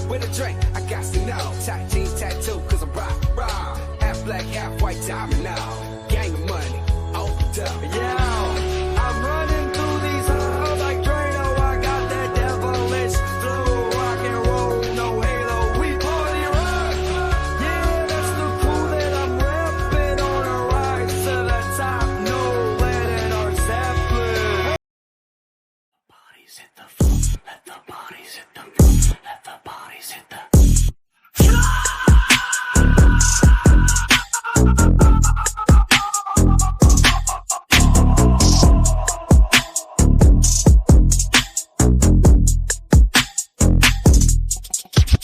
with a drink, I got to know. Tight jeans tattoo, cause I'm raw. Half black, half white diamond now. Gang of money, opened up. Yeah, I'm running through these halls like Drano. I got that devilish flow. Rock and roll, no halo. We party rock. Yeah, that's the crew that I'm repping on a rise to the top. No lead in our Zeppelin. Bodies hit the floor, let the bodies hit the floor, let the bodies hit the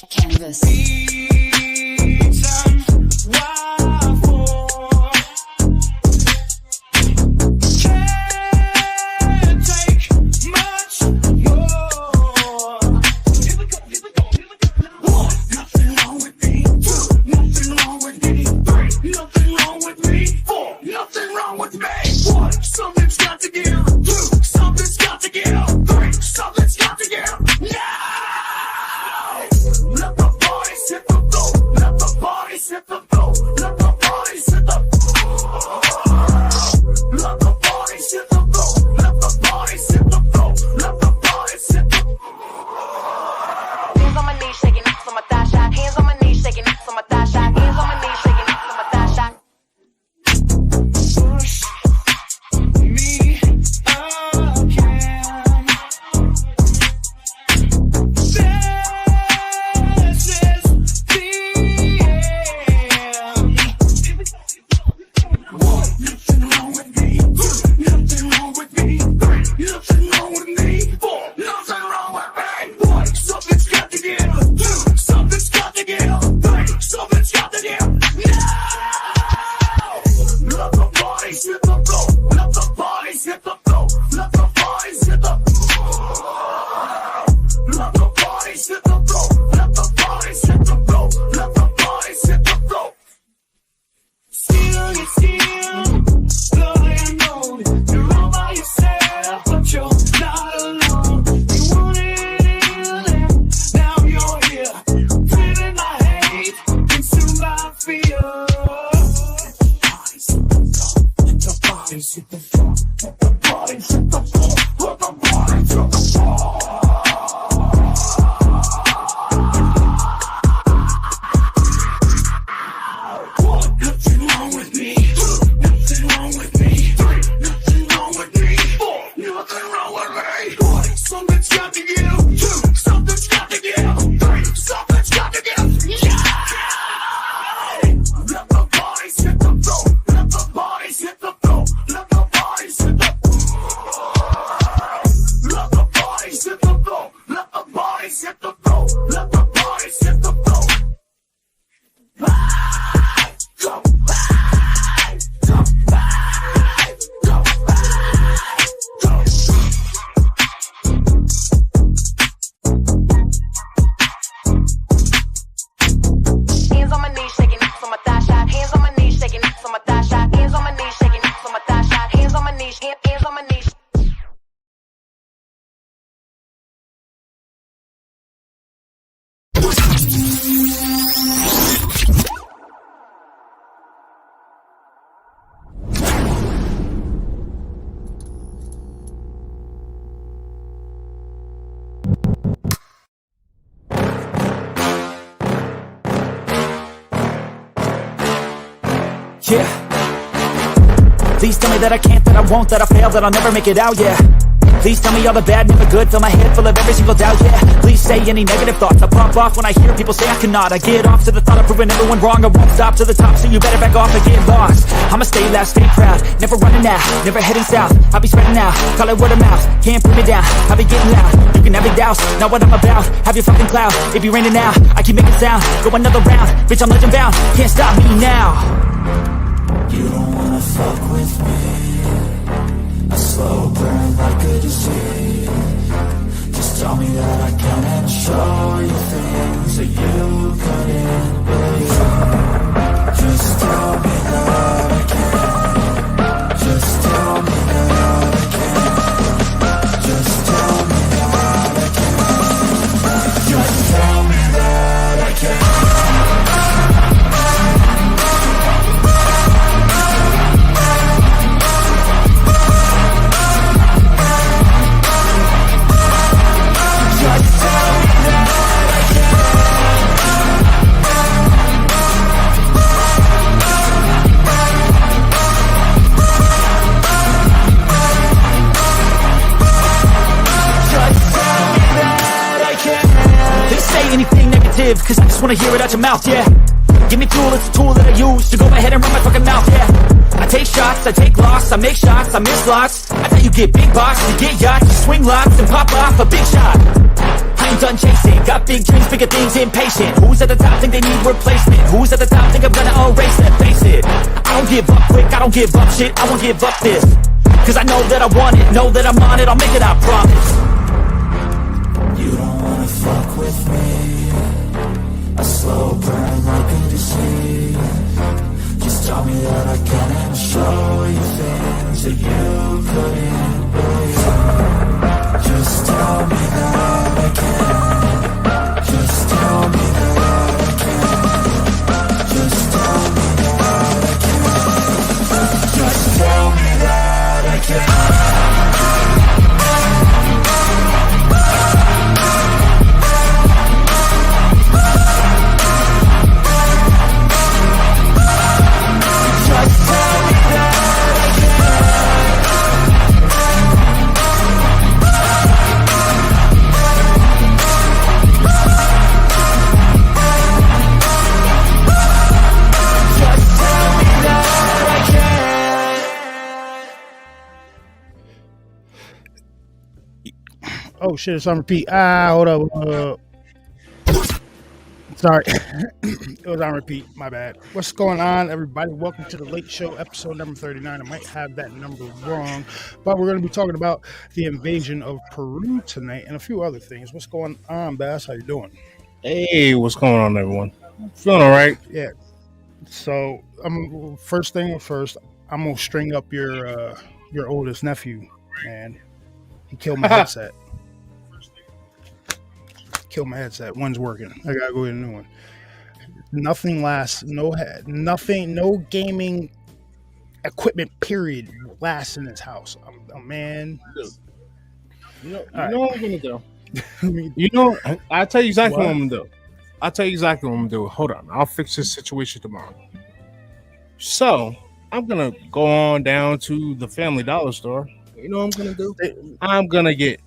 Canvas. Yeah. Please tell me that I can't, that I won't, that I fail, that I'll never make it out, yeah. Please tell me all the bad, never good, fill my head full of every single doubt, yeah. Please say any negative thoughts, I pop off when I hear people say I cannot. I get off to the thought of proving everyone wrong, I won't stop to the top, so you better back off and get lost. I'ma stay loud, stay proud, never running out, never heading south. I'll be spreading out, call it word of mouth, can't put me down, I'll be getting loud. You can have it douse, not what I'm about, have your fucking cloud. It be raining now, I keep making sound, go another round, bitch I'm legend bound, can't stop me now. You don't wanna fuck with me, a slow burn like a disease. Just tell me that I can and show you things that you couldn't believe. Just tell me that I can. Just tell me that I can. Just tell me that I can. Just tell me that live, cause I just wanna hear it out your mouth, yeah. Give me fuel, it's a tool that I use to go ahead and run my fucking mouth, yeah. I take shots, I take loss, I make shots, I miss lots. I tell you get big box, you get yachts, you swing lots and pop off a big shot. I ain't done chasing, got big dreams, bigger things, impatient. Who's at the top think they need replacement? Who's at the top think I'm gonna erase it? Face it, I don't give up quick, I don't give up shit, I won't give up this. Cause I know that I want it, know that I'm on it, I'll make it, I promise. You don't wanna fuck with me. A slow burn like a disease. Just tell me that I can and show you things that you couldn't believe. Just tell me that I can. Just tell me that I can. Just tell me that I can. Just tell me that I can. Oh shit, it's on repeat. Hold up. Sorry. It was on repeat. My bad. What's going on, everybody? Welcome to the Late Show, episode number 39. I might have that number wrong, but we're going to be talking about the invasion of Peru tonight and a few other things. What's going on, Bass? How you doing? Hey, what's going on, everyone? Feeling all right? Yeah. So, first thing first, I'm gonna string up your oldest nephew, man. He killed my headset. Kill my headset. One's working. I gotta go get a new one. Nothing lasts. Nothing. No gaming equipment. Period. Lasts in this house. Man. You know what I'm gonna do. I'll tell you exactly what I'm gonna do. I'll tell you exactly what I'm gonna do. Hold on. I'll fix this situation tomorrow. So I'm gonna go on down to the Family Dollar store. You know what I'm gonna do? I'm gonna get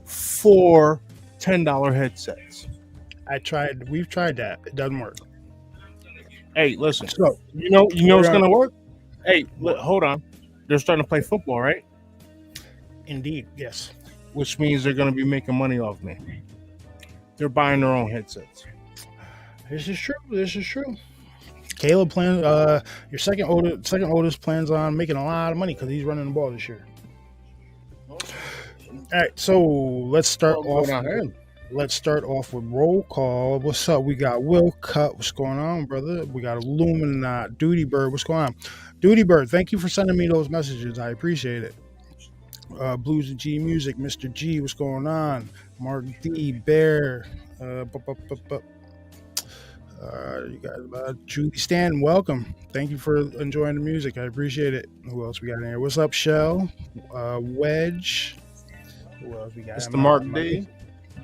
4 $10 headsets. We've tried that. It doesn't work. Hey, listen. So, you know it's gonna work? Hey, hold on. They're starting to play football, right? Indeed, yes. Which means they're gonna be making money off me. They're buying their own headsets. This is true. Caleb plans. Your second oldest plans on making a lot of money because he's running the ball this year. All right, so let's start off. Let's start off with roll call. What's up? We got Will Cut. What's going on, brother? We got Illuminat. Duty Bird. What's going on? Duty Bird, thank you for sending me those messages. I appreciate it. Blues and G Music. Mr. G. What's going on? Mark D. Bear. You guys, Julie Stan, welcome. Thank you for enjoying the music. I appreciate it. Who else we got in here? What's up, Shell? Wedge. Who else we got? It's the Mark D.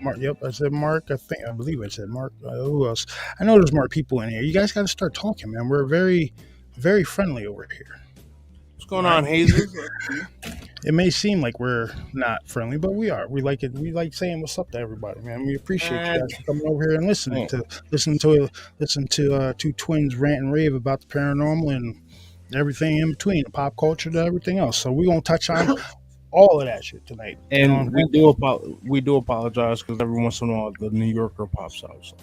Mark, yep, I said Mark. I believe I said Mark. Who else? I know there's more people in here. You guys got to start talking, man. We're very, very friendly over here. What's going on, Hazel? It may seem like we're not friendly, but we are. We like it. We like saying what's up to everybody, man. We appreciate you guys for coming over here and listening to two twins rant and rave about the paranormal and everything in between, the pop culture to everything else. So we're gonna touch on all of that shit tonight. And we do apologize because every once in a while the New Yorker pops out. So.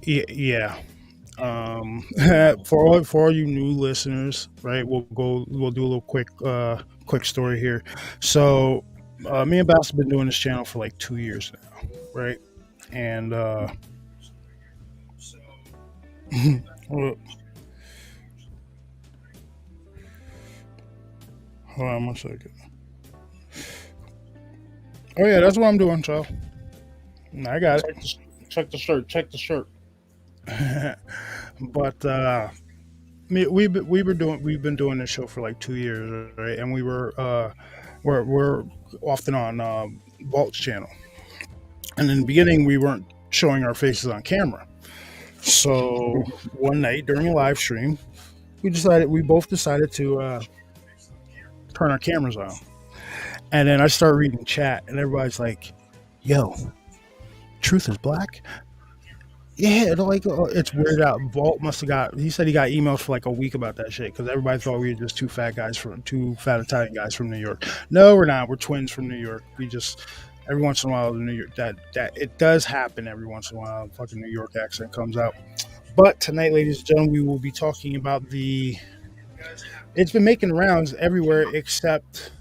Yeah. For all you new listeners, right? We'll do a little quick story here. So, me and Bass have been doing this channel for like 2 years now, right? And hold on 1 second. Oh yeah, that's what I'm doing, so I got it. Check the shirt. But we've been doing this show for like 2 years, right? And we're often on Walt's channel, and in the beginning we weren't showing our faces on camera. So one night during a live stream, we both decided to turn our cameras on, and then I start reading chat, and everybody's like, "Yo, Truth is black." Yeah, like it's weird out. Vault must have got. He said he got emails for like a week about that shit because everybody thought we were just two fat Italian guys from New York. No, we're not. We're twins from New York. We just every once in a while, the New York that it does happen every once in a while. Fucking New York accent comes out. But tonight, ladies and gentlemen, we will be talking about the. It's been making rounds everywhere except.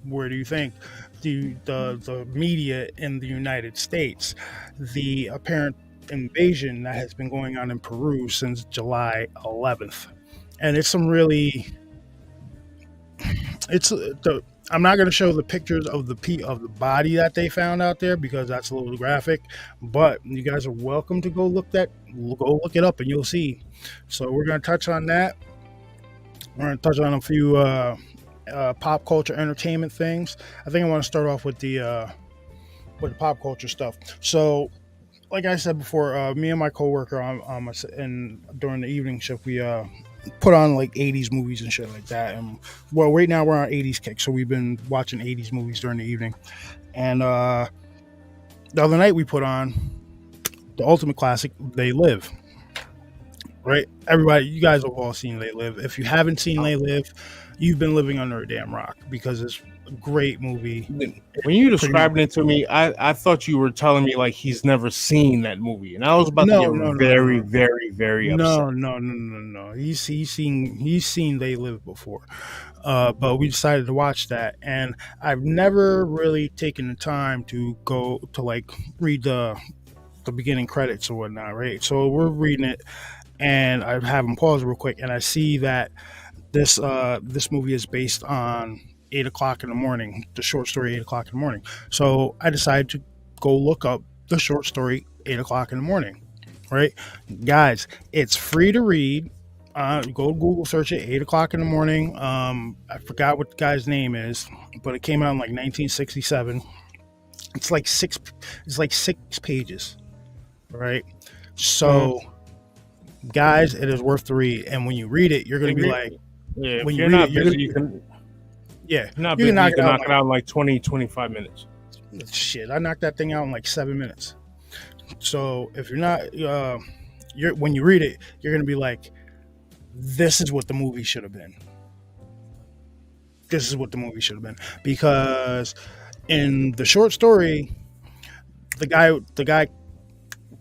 Where do you think? The media in the United States, the apparent invasion that has been going on in Peru since July 11th, and it's some really it's the I'm not going to show the pictures of the body that they found out there because that's a little graphic, but you guys are welcome to go look it up and you'll see. So we're going to touch on that. We're going to touch on a few pop culture entertainment things. I think I want to start off with the pop culture stuff. So, like I said before, me and my coworker and during the evening shift, we put on like 80s movies and shit like that. And well, right now we're on 80s kick, so we've been watching 80s movies during the evening. And the other night we put on the ultimate classic, They Live. Right, everybody, you guys have all seen They Live. If you haven't seen They Live, you've been living under a damn rock because it's a great movie. When you described it to me, I thought you were telling me like he's never seen that movie, and I was about to get very upset. No. He's seen They Live before, but we decided to watch that, and I've never really taken the time to go to like read the beginning credits or whatnot. Right, so we're reading it. And I have them pause real quick, and I see that this movie is based on 8 o'clock in the morning, the short story 8 o'clock in the morning. So I decided to go look up the short story 8 o'clock in the morning. Right, guys, it's free to read. Go to Google search it, 8 o'clock in the morning. I forgot what the guy's name is, but it came out in like 1967. It's like six pages, right? So. Guys, it is worth the read, and when you read it, you're going to be like, yeah. When you're not busy, you can knock it out in like 20-25 minutes. Shit, I knocked that thing out in like 7 minutes. So if you're not, when you read it, you're going to be like, this is what the movie should have been. This is what the movie should have been, because in the short story, the guy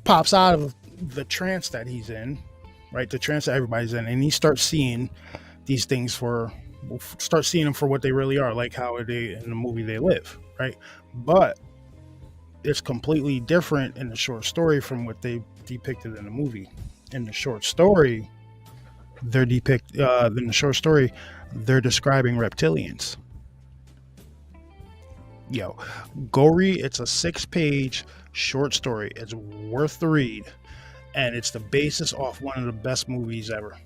pops out of the trance that he's in. Right, the trance that everybody's in, and he starts seeing these things them for what they really are, like how they in the movie They Live, right? But it's completely different in the short story from what they depicted in the movie. In the short story, they're describing reptilians. Yo, go read. It's a 6-page short story. It's worth the read. And it's the basis off one of the best movies ever.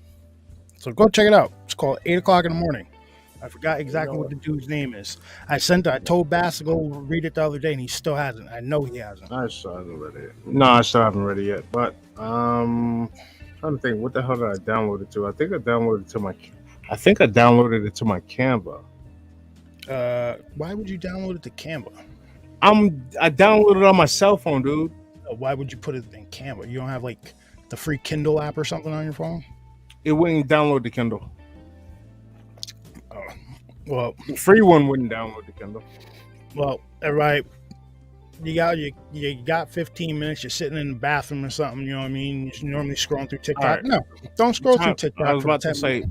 So go check it out. It's called 8 o'clock in the morning. I forgot exactly what the dude's name is. I told Bass to go read it the other day, and he still hasn't. I know he hasn't. I still haven't read it. No, I still haven't read it yet. But trying to think, what the hell did I download it to? I think I downloaded it to my Canva. Why would you download it to Canva? I downloaded it on my cell phone, dude. Why would you put it in Canva? You don't have like the free Kindle app or something on your phone? It wouldn't download the Kindle. Well, the free one wouldn't download the Kindle. Well, everybody, you got 15 minutes. You're sitting in the bathroom or something. You know what I mean? You're normally scrolling through TikTok. Right. No, don't scroll through TikTok. I was about to say,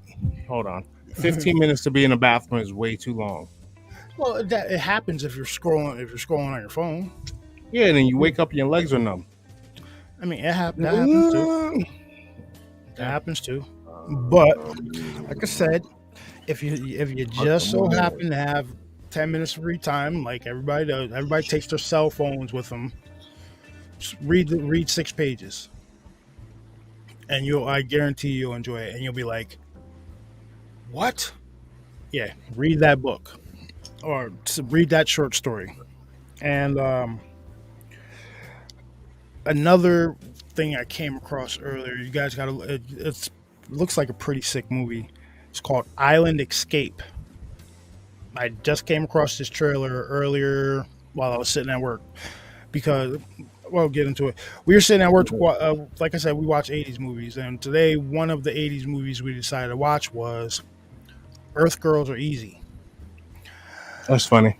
hold on. 15 minutes to be in the bathroom is way too long. Well, it happens if you're scrolling on your phone. Yeah, and then you wake up and your legs are numb. I mean, that happens too. That happens too. But like I said, if you just so happen to have 10 minutes of free time, like everybody does, everybody takes their cell phones with them. Just read 6 pages, and I guarantee you'll enjoy it, and you'll be like, "What?" Yeah, read that book or read that short story, and another thing I came across earlier, you guys got to. It looks like a pretty sick movie. It's called Island Escape. I just came across this trailer earlier while I was sitting at work because Well, get into it. We were sitting at work. Like I said, we watch '80s movies, and today one of the '80s movies we decided to watch was "Earth Girls Are Easy." That's funny.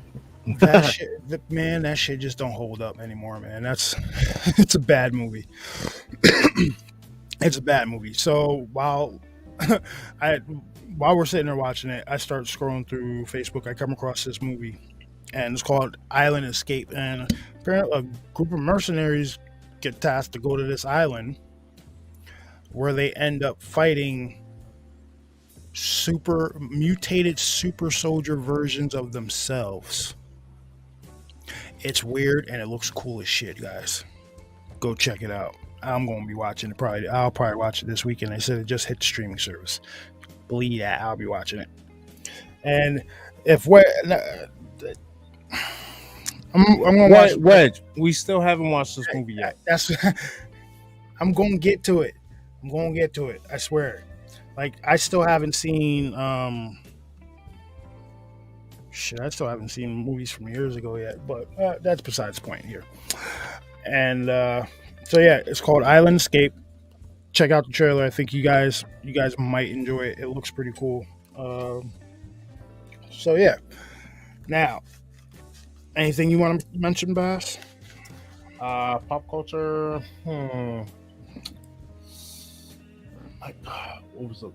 That shit, man, that shit just don't hold up anymore, man. That's it's a bad movie. It's a bad movie. So I while we're sitting there watching it, I start scrolling through Facebook. I come across this movie, and it's called Island Escape. And apparently, a group of mercenaries get tasked to go to this island, where they end up fighting super mutated super soldier versions of themselves. It's weird and it looks cool as shit, guys. Go check it out. I'm gonna be watching it. I'll probably watch it this weekend. They said it just hit the streaming service. Believe that, I'll be watching it. And if I'm gonna watch Wedge. We still haven't watched this movie yet. That's I'm gonna get to it. I swear. Like I still haven't seen I still haven't seen movies from years ago yet, but that's besides the point here. And so yeah, it's called Island Escape. Check out the trailer. I think you guys might enjoy it. It looks pretty cool. So yeah. Now, anything you want to mention, Bass? Pop culture. What was it?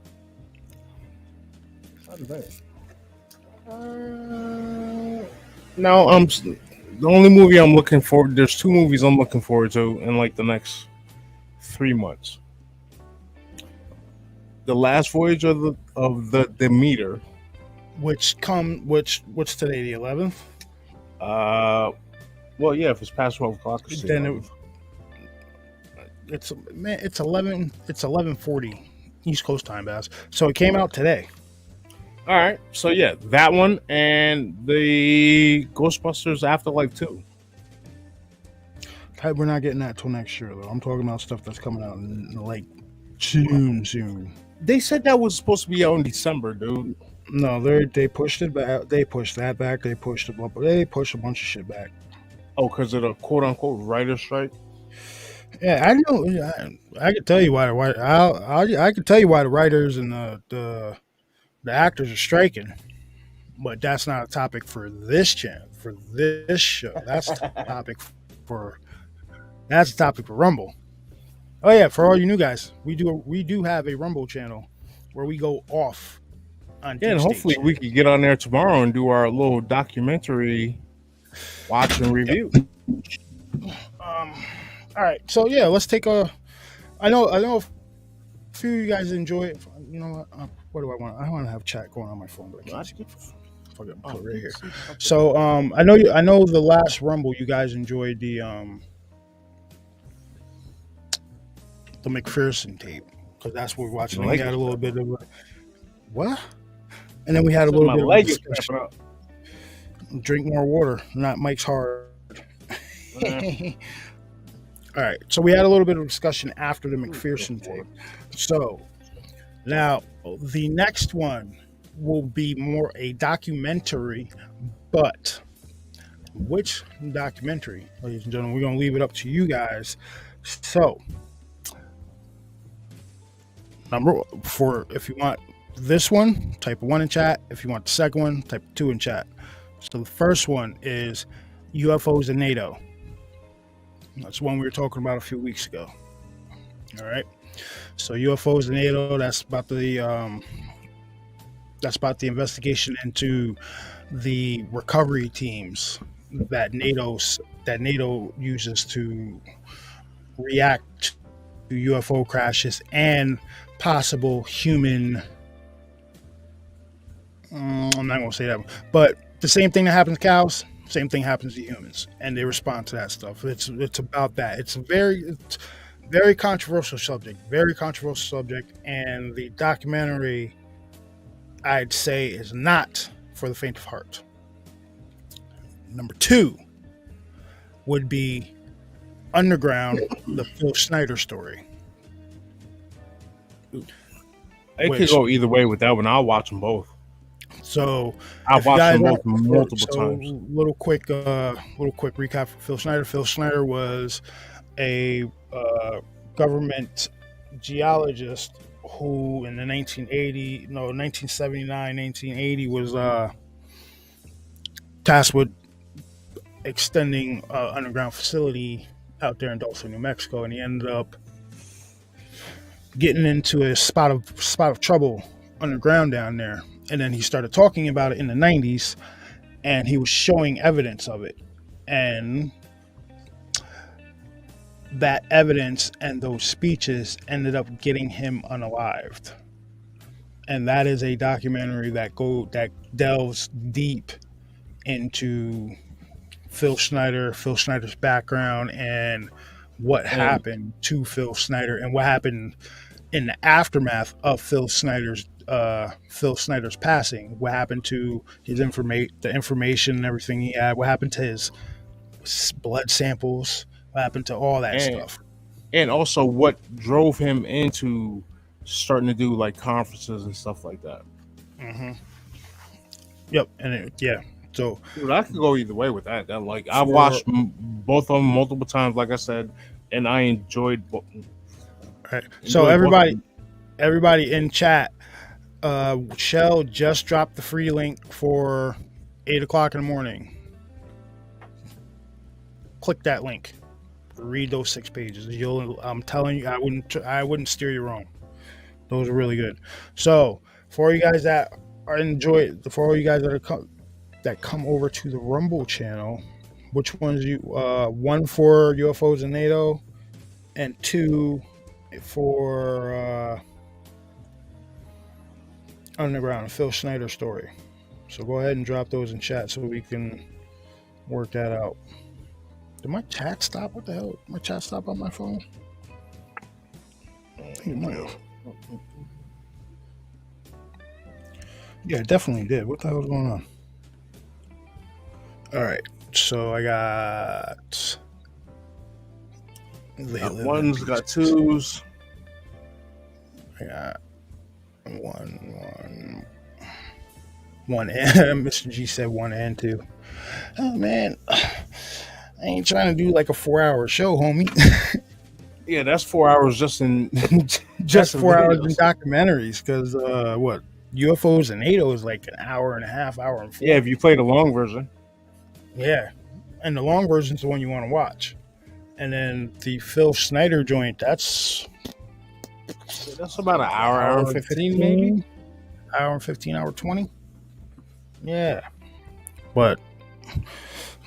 No, the only movie I'm looking forward. There's two movies I'm looking forward to in like the next 3 months. The Last Voyage of the Demeter, What's today, the 11th? Well, yeah, if it's past 12 o'clock, Then it's 11:40 East Coast time, Bass. So it came out today. All right, so yeah, that one and the Ghostbusters Afterlife 2. We're not getting that till next year, though. I'm talking about stuff that's coming out in like soon. They said that was supposed to be out in December, dude. No, they pushed it back. They pushed that back. They pushed a bunch of shit back. Oh, because of the quote unquote writer's strike. Yeah, I know. I can tell you why I can tell you why the writers and the actors are striking, but that's not a topic for this channel, for this show. That's a topic for Rumble. Oh yeah, for all you new guys, we do have a Rumble channel where we go off on. Yeah, and hopefully we could get on there tomorrow and do our little documentary watch and review. All right, so yeah, let's take a. I know a few of you guys enjoy it. You know what do I want? I want to have chat going on my phone, but I can't see. Fucking put it right here. So I know the last Rumble you guys enjoyed the McPherson tape because that's what we're watching. We had a little bit of what, and then we had a little bit of a discussion. Drink more water, not Mike's hard. All right, so we had a little bit of discussion after the McPherson tape. So now the next one will be more a documentary, but which documentary, ladies and gentlemen, we're going to leave it up to you guys. So if you want this one, type 1 in chat. If you want the second one, type 2 in chat. So the first one is UFOs and NATO. That's one we were talking about a few weeks ago. All right. So UFOs and NATO. That's about the investigation into the recovery teams that NATO uses to react to UFO crashes and possible human. I'm not going to say that, but the same thing that happens to cows. Same thing happens to humans, and they respond to that stuff. It's about that. It's a very controversial subject. Very controversial subject, and the documentary, I'd say, is not for the faint of heart. Number 2 would be Underground, the Phil Snyder story. It could go either way with that one. I'll watch them both. So I've if you watched guys them are, both multiple so times. little quick recap for Phil Schneider. Phil Schneider was a government geologist who in the 1979, 1980 was tasked with extending underground facility out there in Dulce, New Mexico, and he ended up getting into a spot of trouble underground down there. And then he started talking about it in the 90s, and he was showing evidence of it. And that evidence and those speeches ended up getting him unalived. And that is a documentary that delves deep into Phil Schneider's background, and what happened to Phil Schneider, and what happened in the aftermath of Phil Schneider's passing. What happened to his information and everything he had? What happened to his blood samples? What happened to all that stuff? And also, what drove him into starting to do like conferences and stuff like that. Mm-hmm. Yep, and so dude, I could go either way with that. Like I've watched both of them multiple times, like I said, and I enjoyed both. Right. So everybody in chat, Shell just dropped the free link for 8:00 in the morning. Click that link. Read those 6 pages. I'm telling you, I wouldn't steer you wrong. Those are really good. So for you guys that come over to the Rumble channel, which ones one for UFOs and NATO, and 2 for Underground, Phil Schneider story. So go ahead and drop those in chat so we can work that out. Did my chat stop? What the hell? Did my chat stop on my phone? I think it might have. Yeah, it definitely did. What the hell's going on? All right. So I got... One's got 2s. I got one and Mr. G said 1 and 2. Oh man, I ain't trying to do like a 4-hour show, homie. Yeah, that's 4 hours just in just 4 hours in documentaries. Because what UFOs and NATO is like an hour and a half, hour and 4. Yeah, if you play the long version. Yeah, and the long version is the one you want to watch. And then the Phil Schneider joint, that's about an hour and 15 maybe. Hour and 15, hour 20. Yeah. But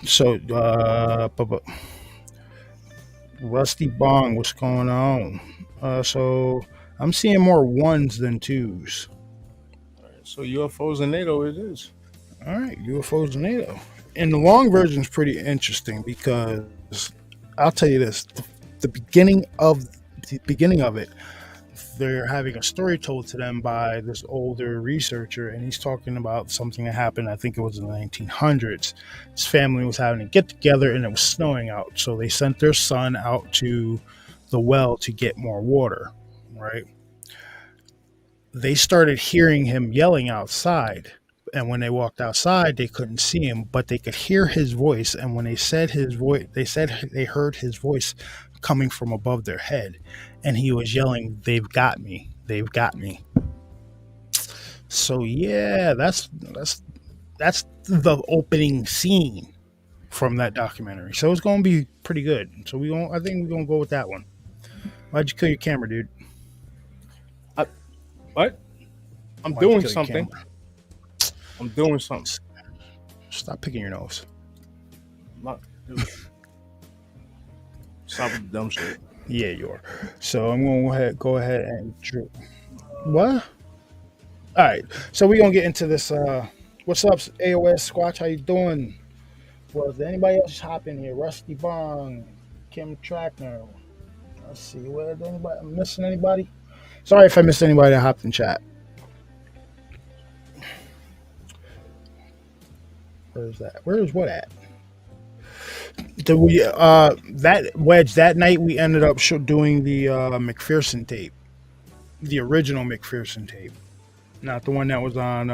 so Rusty Bong, what's going on? So I'm seeing more 1s than 2s. So UFOs and NATO it is. All right, UFOs and NATO. And the long version is pretty interesting because I'll tell you this: the beginning of it, they're having a story told to them by this older researcher, and he's talking about something that happened. I think it was in the 1900s. His family was having a get together, and it was snowing out, so they sent their son out to the well to get more water. Right? They started hearing him yelling outside. And when they walked outside, they couldn't see him, but they could hear his voice. And when they said his voice, they said they heard his voice coming from above their head. And he was yelling, "They've got me. They've got me." So yeah, that's the opening scene from that documentary. So it's going to be pretty good. So I think we're going to go with that one. Why'd you kill your camera, dude? What? I'm doing something. I'm doing something. Stop picking your nose. Stop with the dumb shit. Yeah, you are. So I'm going to go ahead and... What? All right. So we're going to get into this. What's up, AOS Squatch? How you doing? Was anybody else hop in here? Rusty Bong, Kim Trackner. Let's see. I'm missing anybody? Sorry if I missed anybody that hopped in chat. Where's that? Where's what at? That Wedge, that night we ended up doing the McPherson tape. The original McPherson tape. Not the one that was on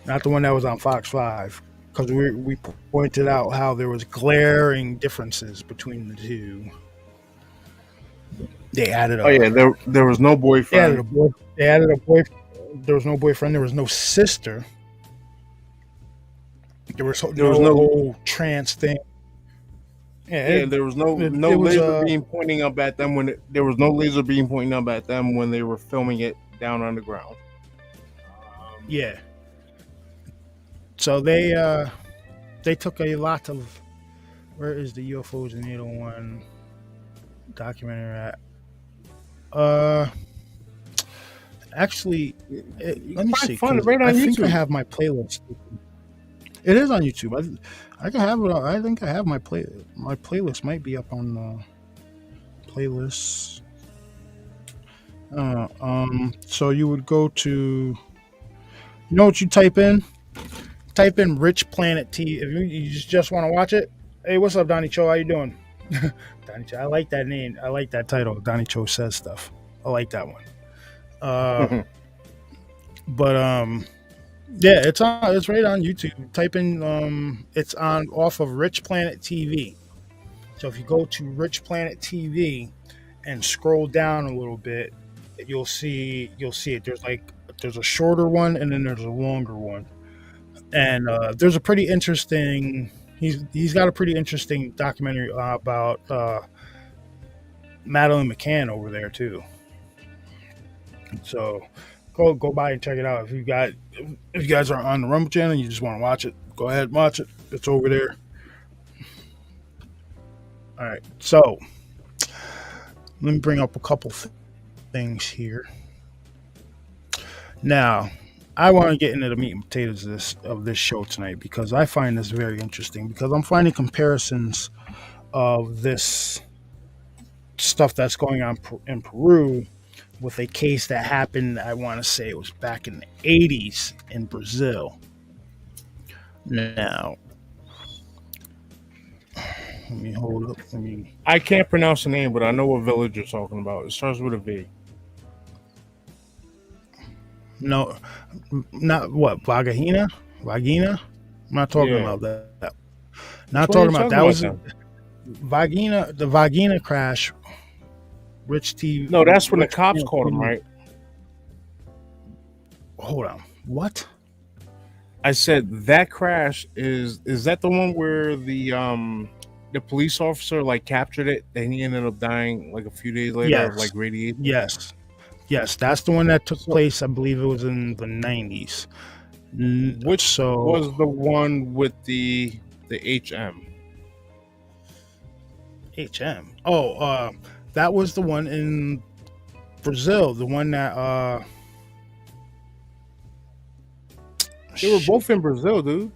not the one that was on Fox 5, because we pointed out how there was glaring differences between the two. They added Oh yeah, there was no they added boyfriend. a boy. They added a boy. There was no boyfriend. There was no sister. There was There was no no whole trans thing. Yeah, yeah, there was no it was laser beam pointing up at them there was no laser beam pointing up at them when they were filming it down underground. yeah. So they took a lot of. Where is the UFOs in 801 documentary at? Actually, let me see. Find it 'Cause right on I think I YouTube. have my playlist. It is on YouTube. I can have it. I think I have my playlist might be up on playlists. So you would go to. You know what you type in? Type in Rich Planet T. If you just want to watch it. Hey, what's up, Donnie Cho? How you doing? Donnie Cho. I like that name. I like that title. Donnie Cho Says Stuff. I like that one. But yeah, it's right on YouTube. Type in it's on off of Rich Planet TV. So if you go to Rich Planet TV and scroll down a little bit, you'll see it. There's a shorter one and then there's a longer one. And there's a pretty interesting he's got a pretty interesting documentary about Madeline McCann over there too. So go by and check it out. If you guys are on the Rumble channel and you just want to watch it, go ahead and watch it. It's over there. All right. So let me bring up a couple things here. Now, I want to get into the meat and potatoes of this show tonight because I find this very interesting because I'm finding comparisons of this stuff that's going on in Peru with a case that happened, I want to say it was back in the 80s in Brazil. Now, let me hold up. I can't pronounce the name, but I know what village you're talking about. It starts with a V. No, not what, Vagina? I'm not talking about that. Not talking about that. Was Vagina, the Vagina crash. Rich TV. No, that's when the cops caught him, right? Hold on. What? I said that crash is that the one where the police officer like captured it and he ended up dying like a few days later of like radiation? Yes, that's the one that took place. I believe it was in the 90s. Which was the one with the HM? HM. Oh, that was the one in Brazil. The one that they were both in Brazil, dude.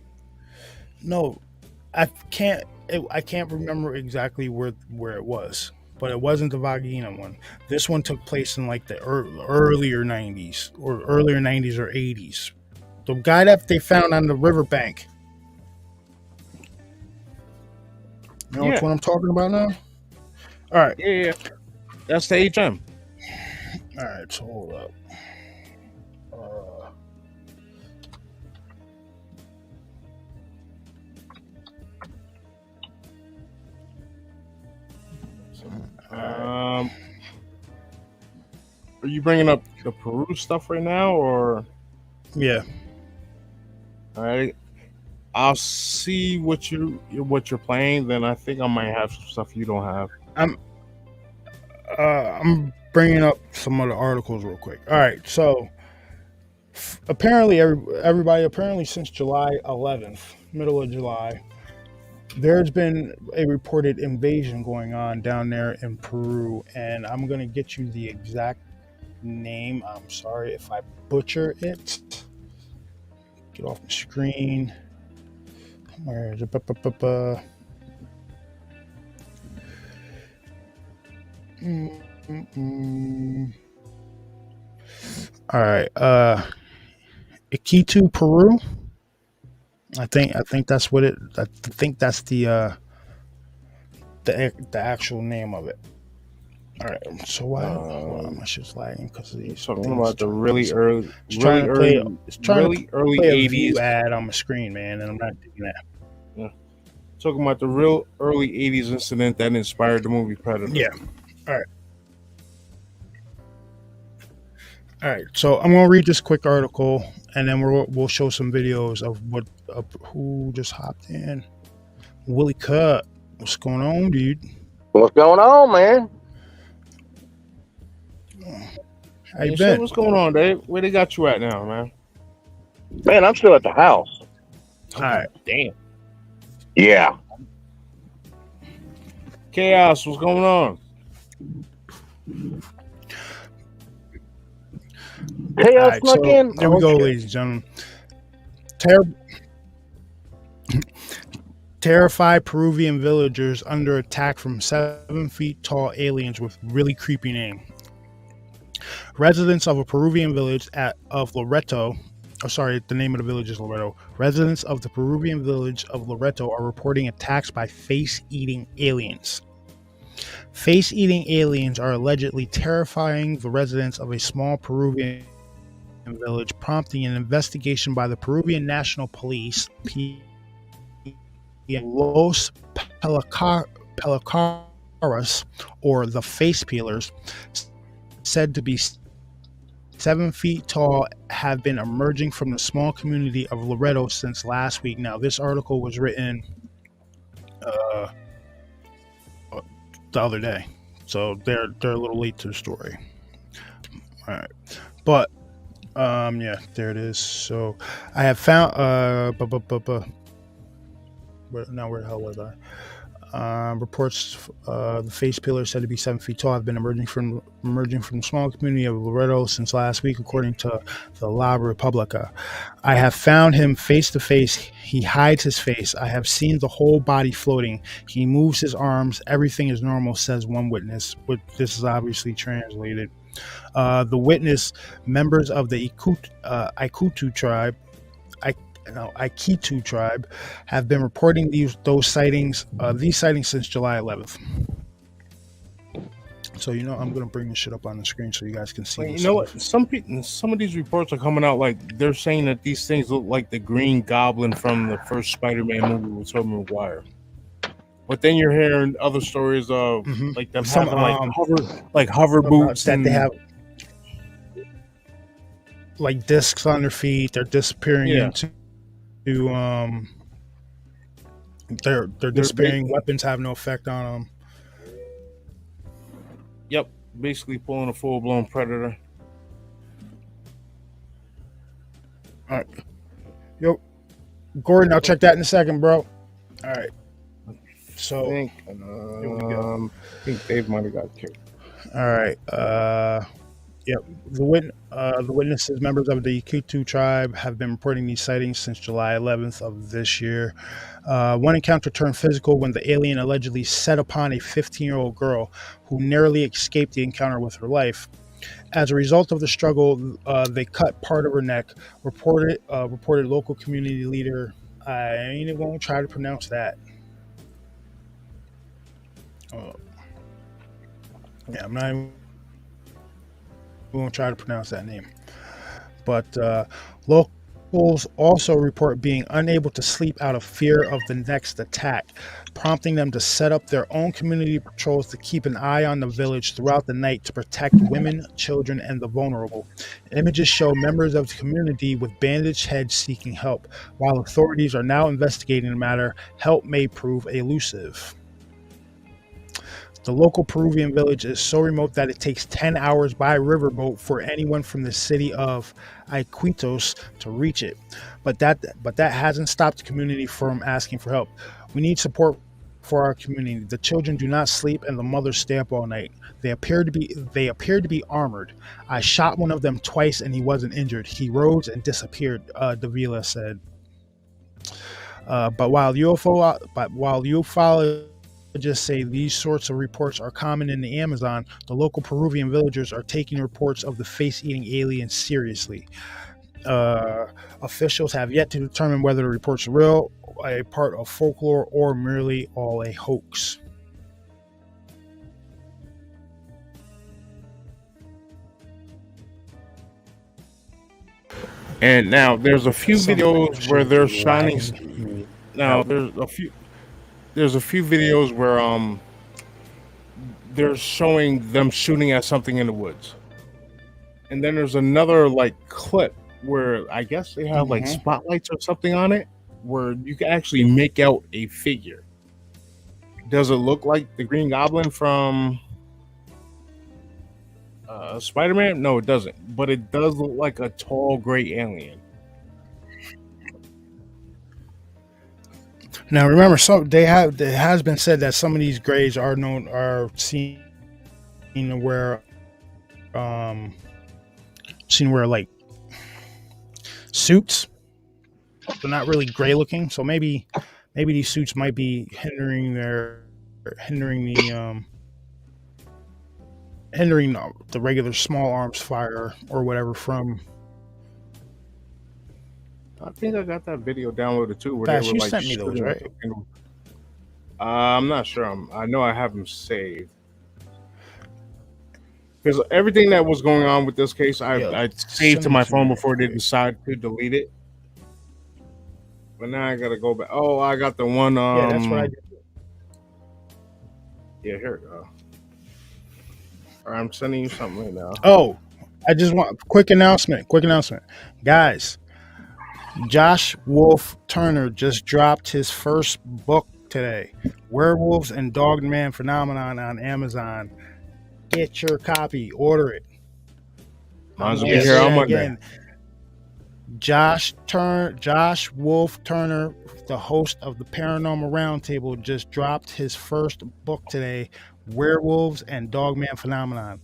No, I can't remember exactly where it was, but it wasn't the Vagina one. This one took place in like the earlier 90s or 80s. The guy that they found on the riverbank. You know which one I'm talking about now? All right. Yeah. That's the HM. All right, so hold up. Are you bringing up the Peru stuff right now, or? Yeah. All right. I'll see what you're playing. Then I think I might have some stuff you don't have. I'm bringing up some other articles real quick. All right, so apparently everybody since July 11th, middle of July, there's been a reported invasion going on down there in Peru, and I'm gonna get you the exact name. I'm sorry if I butcher it. Get off the screen. Where is it? All right, Iquitu, Peru. I think that's what it. I think that's the actual name of it. All right. So why? Hold on, my shit's lagging because these. Talking things about the trying to really play early, It's trying really to play. early, It's trying to really early play a view '80s. ad on my screen, man, and I'm not doing that. Yeah. Talking about the real early '80s incident that inspired the movie Predator. Yeah. All right. All right. So I'm gonna read this quick article, and then we'll show some videos of who just hopped in. Willie Cut. What's going on, dude? What's going on, man? How you Hey, shit, been? what's going on, Dave? Where they got you at now, man? Man, I'm still at the house. All right. Damn. Yeah. Chaos, what's going on? Chaos All right, snuck so in. there we Oh, go, shit. ladies and gentlemen. Terrified Peruvian villagers under attack from 7 feet tall aliens with really creepy name. Residents of a Peruvian village of Loreto, the name of the village is Loreto. Residents of the Peruvian village of Loreto are reporting attacks by face-eating aliens. Face-eating aliens are allegedly terrifying the residents of a small Peruvian village, prompting an investigation by the Peruvian National Police, Los Pelacaras, or the Face Peelers, said to be 7 feet tall, have been emerging from the small community of Loreto since last week. Now, this article was written the other day, so they're a little late to the story. All right, but yeah, there it is. So I have found where the hell was I? Reports the face pillar said to be 7 feet tall have been emerging from the small community of Loreto since last week, according to the La Repubblica. I have found him face to face. He hides his face. I have seen the whole body floating. He moves his arms. Everything is normal, says one witness. But this is obviously translated. The witness, members of the Aikitu tribe, have been reporting these sightings since July 11th. So I'm gonna bring this shit up on the screen so you guys can see. You know what? Some of these reports are coming out like they're saying that these things look like the Green Goblin from the first Spider-Man movie with Tobey Maguire. But then you're hearing other stories of like them having hover boots that they have like discs on their feet. They're disappearing into. They're disappearing. Weapons have no effect on them. Yep, basically pulling a full-blown Predator. All right, yo, Gordon, I'll check that in a second, bro. All right. So I think Dave might have got kicked. All right. Yep. The witnesses, members of the Aikitu tribe, have been reporting these sightings since July 11th of this year. One encounter turned physical when the alien allegedly set upon a 15-year-old girl who narrowly escaped the encounter with her life. As a result of the struggle, they cut part of her neck. Reported local community leader. I ain't even gonna try to pronounce that. Yeah, I'm not even. We won't try to pronounce that name. But locals also report being unable to sleep out of fear of the next attack, prompting them to set up their own community patrols to keep an eye on the village throughout the night to protect women, children, and the vulnerable. Images show members of the community with bandaged heads seeking help. While authorities are now investigating the matter, help may prove elusive. The local Peruvian village is so remote that it takes 10 hours by riverboat for anyone from the city of Iquitos to reach it. But that hasn't stopped the community from asking for help. We need support for our community. The children do not sleep and the mothers stay up all night. They appear to be armored. I shot one of them twice and he wasn't injured. He rose and disappeared, Davila said. But while ufologists say these sorts of reports are common in the Amazon, the local Peruvian villagers are taking reports of the face-eating aliens seriously. Officials have yet to determine whether the reports are real, a part of folklore, or merely all a hoax. And now there's a few Some videos where shit they're is shining. lagging Now out. there's a few videos where they're showing them shooting at something in the woods. And then there's another like clip where I guess they have like Mhm. spotlights or something on it where you can actually make out a figure. Does it look like the Green Goblin from Spider-Man? No, it doesn't. But it does look like a tall gray alien. Now remember, it has been said that some of these grays are seen to wear like suits, but not really gray looking. So maybe these suits might be hindering the regular small arms fire or whatever from. I think I got that video downloaded too, where Bash, they were you like sent me those, shooting at right? something. I'm not sure. I know I have them saved because everything that was going on with this case, I saved send to them my to phone me before they real quick. decided to delete it. But now I gotta go back. Oh, I got the one. Yeah, that's what I did. Yeah, here we go. All right, I'm sending you something right now. Oh, I just want quick announcement, guys. Josh Wolf Turner just dropped his first book today, Werewolves and Dogman Phenomenon, on Amazon. Get your copy, order it. Mine's I'm will gonna be here say on that Monday. again. Josh Wolf Turner, the host of the Paranormal Roundtable, just dropped his first book today, Werewolves and Dogman Phenomenon.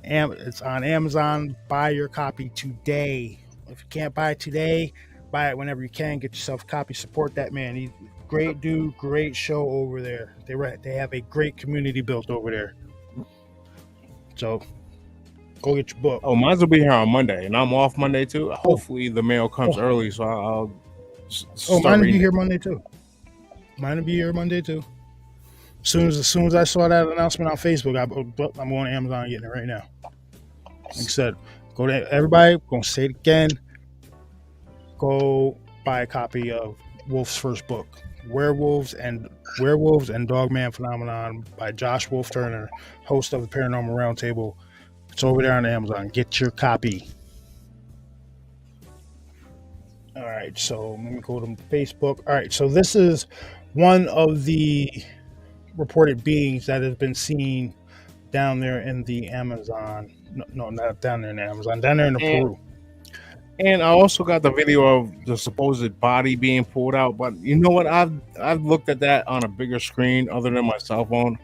It's on Amazon. Buy your copy today. If you can't buy it today, buy it whenever you can. Get yourself a copy. Support that man. He's a great dude, great show over there. They have a great community built over there. So go get your book. Oh, mine will be here on Monday, and I'm off Monday too. Hopefully, the mail comes early, so I'll start mine will be reading. here Monday too. Mine will be here Monday too. As soon as I saw that announcement on Facebook, I'm going to Amazon and getting it right now. Like I said, go to everybody. Gonna say it again. Go buy a copy of Wolf's first book, Werewolves and Dogman Phenomenon by Josh Wolf Turner, host of the Paranormal Roundtable. It's over there on Amazon. Get your copy. All right, so let me go to Facebook. All right, so this is one of the reported beings that has been seen down there in the Amazon. No, not down there in the Amazon. Down there in the Peru. And I also got the video of the supposed body being pulled out. But you know what? I've looked at that on a bigger screen other than my cell phone.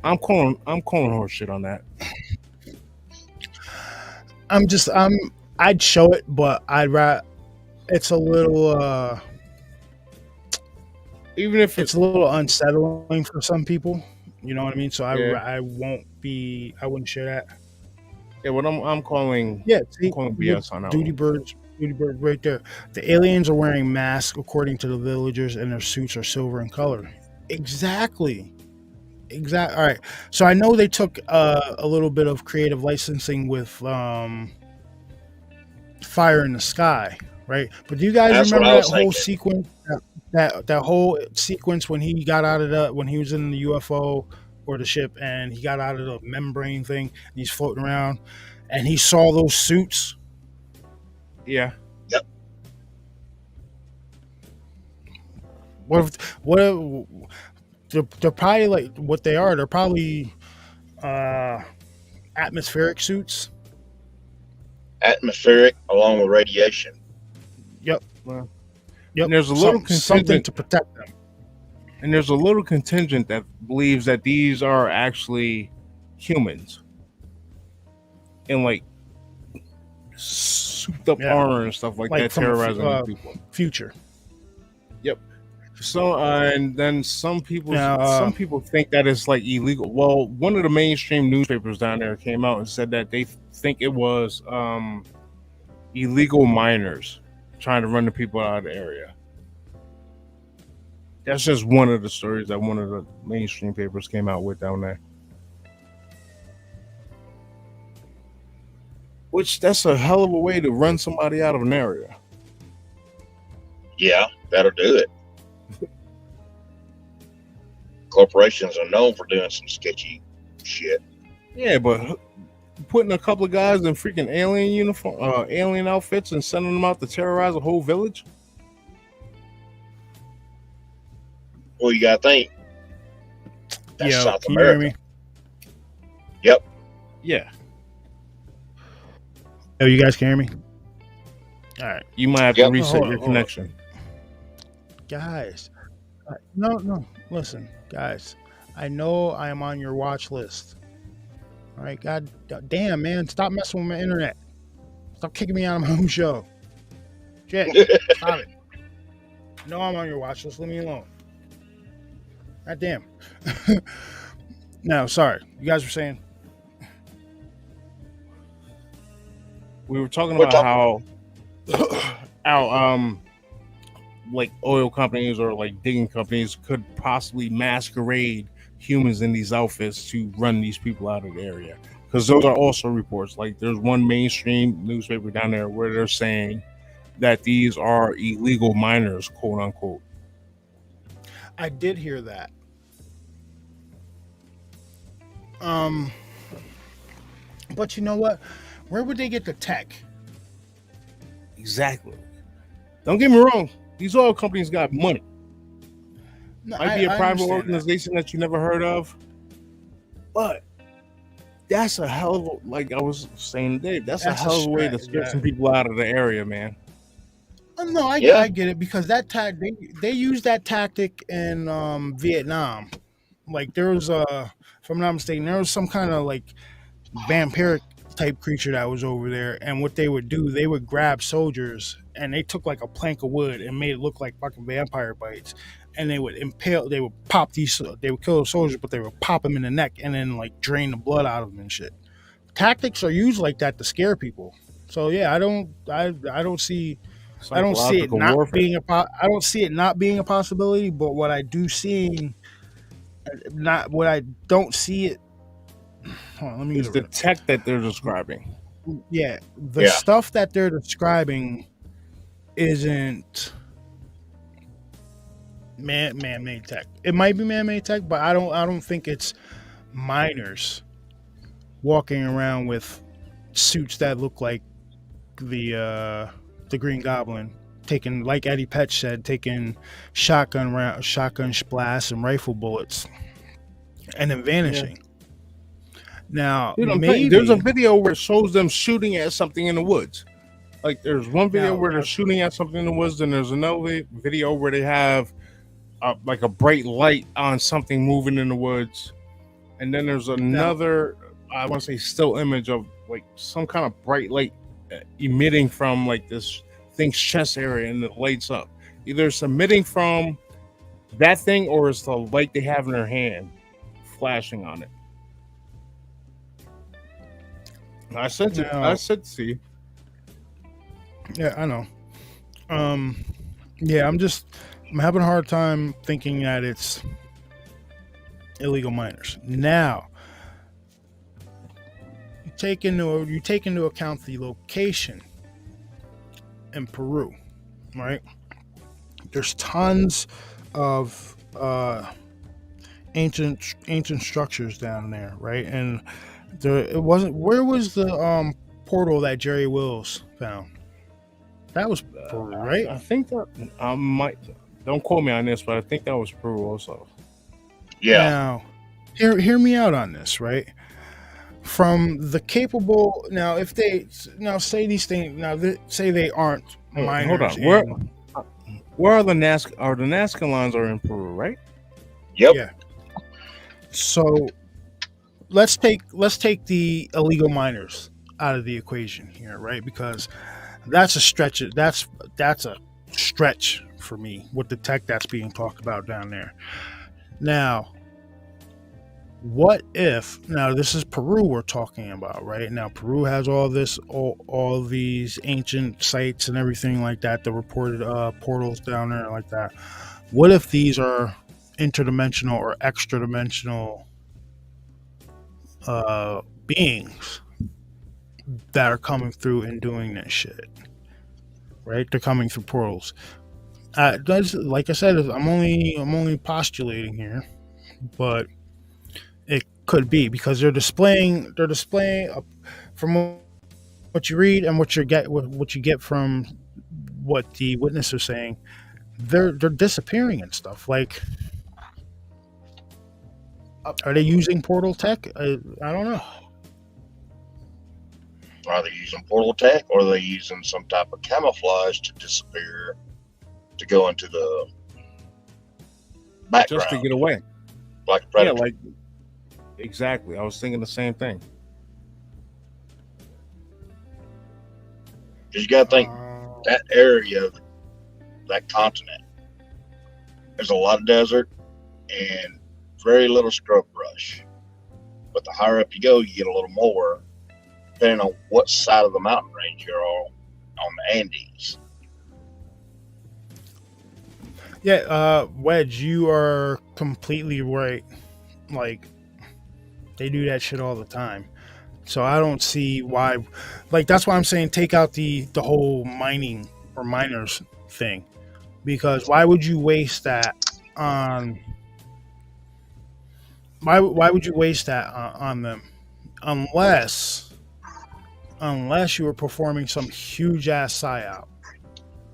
I'm calling horse shit on that. I'd show it, but it's a little even if it's a little unsettling for some people. You know what I mean? So Yeah. I wouldn't share that. Yeah, what I'm calling See, calling BS on that Duty one. Bird right there. The aliens are wearing masks according to the villagers, and their suits are silver in color. Exactly. All right. So I know they took a little bit of creative licensing with Fire in the Sky, right? But do you guys That's what remember I was that whole thinking. sequence? That whole sequence when he got out of when he was in the UFO or the ship, and he got out of the membrane thing, and he's floating around, and he saw those suits. Yeah. What they're probably like what they are. They're probably atmospheric suits. Atmospheric along with radiation. Yep. Well, Yep. and there's a little something contingent, to protect them. and there's a little contingent that believes that these are actually humans in like souped up armor and stuff like that, from terrorizing people. Future. Yep. So and then some people think that it's like illegal. Well, one of the mainstream newspapers down there came out and said that they think it was illegal miners trying to run the people out of the area. That's just one of the stories that one of the mainstream papers came out with down there. Which that's a hell of a way to run somebody out of an area. Yeah, that'll do it. Corporations are known for doing some sketchy shit. Yeah, but putting a couple of guys in freaking alien uniform, alien outfits, and sending them out to terrorize a whole village. Well, you gotta think. That's Yo, South can you hear America. me? Yep. Yeah, Oh, you guys can hear me? All right. you might have to Yep. reset Hold on, your hold on. connection. Guys. No. Listen, guys. I know I am on your watch list. All right, God damn, man. Stop messing with my internet. Stop kicking me out of my own show. Jay, stop it. No, I'm on your watch list. Leave me alone. God damn. No, sorry. You guys were saying? We were talking We're about how like oil companies or like digging companies could possibly masquerade humans in these outfits to run these people out of the area, because those are also reports. Like there's one mainstream newspaper down there where they're saying that these are illegal miners, quote unquote. I did hear that. But you know what? Where would they get the tech? Exactly. Don't get me wrong, these oil companies got money. No, Might be a I private understand organization that you never heard of, but that's a hell of a, like I was saying today, that's a That's a hell of a way to strat, scare yeah. some people out of the area, man. that. No, Yeah. I get it, because that they used that tactic in Vietnam. Like there was if I'm not mistaken, there was some kind of like vampiric type creature that was over there, and what they would do, they would grab soldiers and they took like a plank of wood and made it look like fucking vampire bites, and they would pop these, they would kill the soldiers, but they would pop them in the neck and then like drain the blood out of them and shit. Tactics are used like that to scare people. So yeah, I don't see it Psychological not warfare. being I don't see it not being a possibility, but what I do see, not what I don't see it. Hold on, let me Is get the it. tech that they're describing. Yeah, the Yeah. stuff that they're describing isn't man-made tech. It might be man-made tech, but I don't think it's miners walking around with suits that look like the Green Goblin, taking, like Eddie Petch said, taking shotgun blasts and rifle bullets, and then vanishing. Now, Dude, I'm maybe saying, there's a video where it shows them shooting at something in the woods. Like there's one video Now- where they're shooting at something in the woods, and there's another video where they have like a bright light on something moving in the woods, and then there's another, I want to say, still image of like some kind of bright light emitting from like this thing's chest area, and it lights up. Either it's emitting from that thing or it's the light they have in their hand flashing on it. I said to see. Yeah, I know. Yeah, I'm having a hard time thinking that it's illegal miners. Now, you take into account the location in Peru, right? There's tons of ancient structures down there, right? And where was the portal that Jerry Wills found? That was Peru, right? I think that I might. Don't quote me on this, but I think that was Peru also. Yeah. Now, hear me out on this, right? From the capable, now if they say these things, say they aren't miners. Hold on. Where are the Nazca lines are in Peru, right? Yep. Yeah. So let's take the illegal miners out of the equation here, right? Because that's a stretch. That's a stretch for me with the tech that's being talked about down there. Now, what if, now this is Peru we're talking about, right? Now Peru has all these ancient sites and everything like that, the reported portals down there like that. What if these are interdimensional or extra dimensional beings that are coming through and doing that shit. Right? They're coming through portals. Like I said, I'm only postulating here, but it could be because they're displaying from what you read and what you get from what the witness is saying. They're disappearing and stuff. Like, are they using portal tech? I don't know. Are they using portal tech, or are they using some type of camouflage to disappear, to go into the background, just to get away? like a predator? Yeah, like exactly. I was thinking the same thing. Because you got to think that area, that continent, there's a lot of desert and very little scrub brush. But the higher up you go, you get a little more, depending on what side of the mountain range you're on the Andes. Yeah, Wedge, you are completely right. Like, they do that shit all the time. So I don't see why. Like, that's why I'm saying take out the whole mining or miners thing, because why would you waste that on? Why would you waste that on them, unless you were performing some huge ass psyop?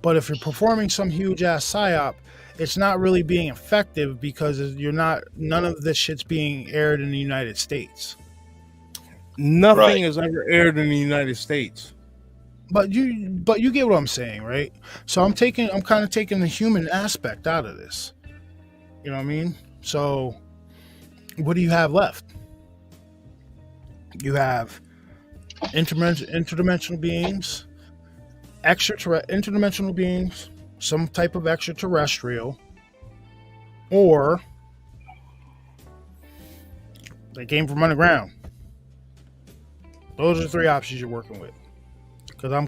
But if you're performing some huge ass psyop, it's not really being effective because none of this shit's being aired in the United States. Nothing is ever aired in the United States. But you get what I'm saying, right? So I'm kind of taking the human aspect out of this. You know what I mean? So what do you have left? You have interdimensional beings, interdimensional beings, some type of extraterrestrial, or they came from underground. Those are the three options you're working with. Because I'm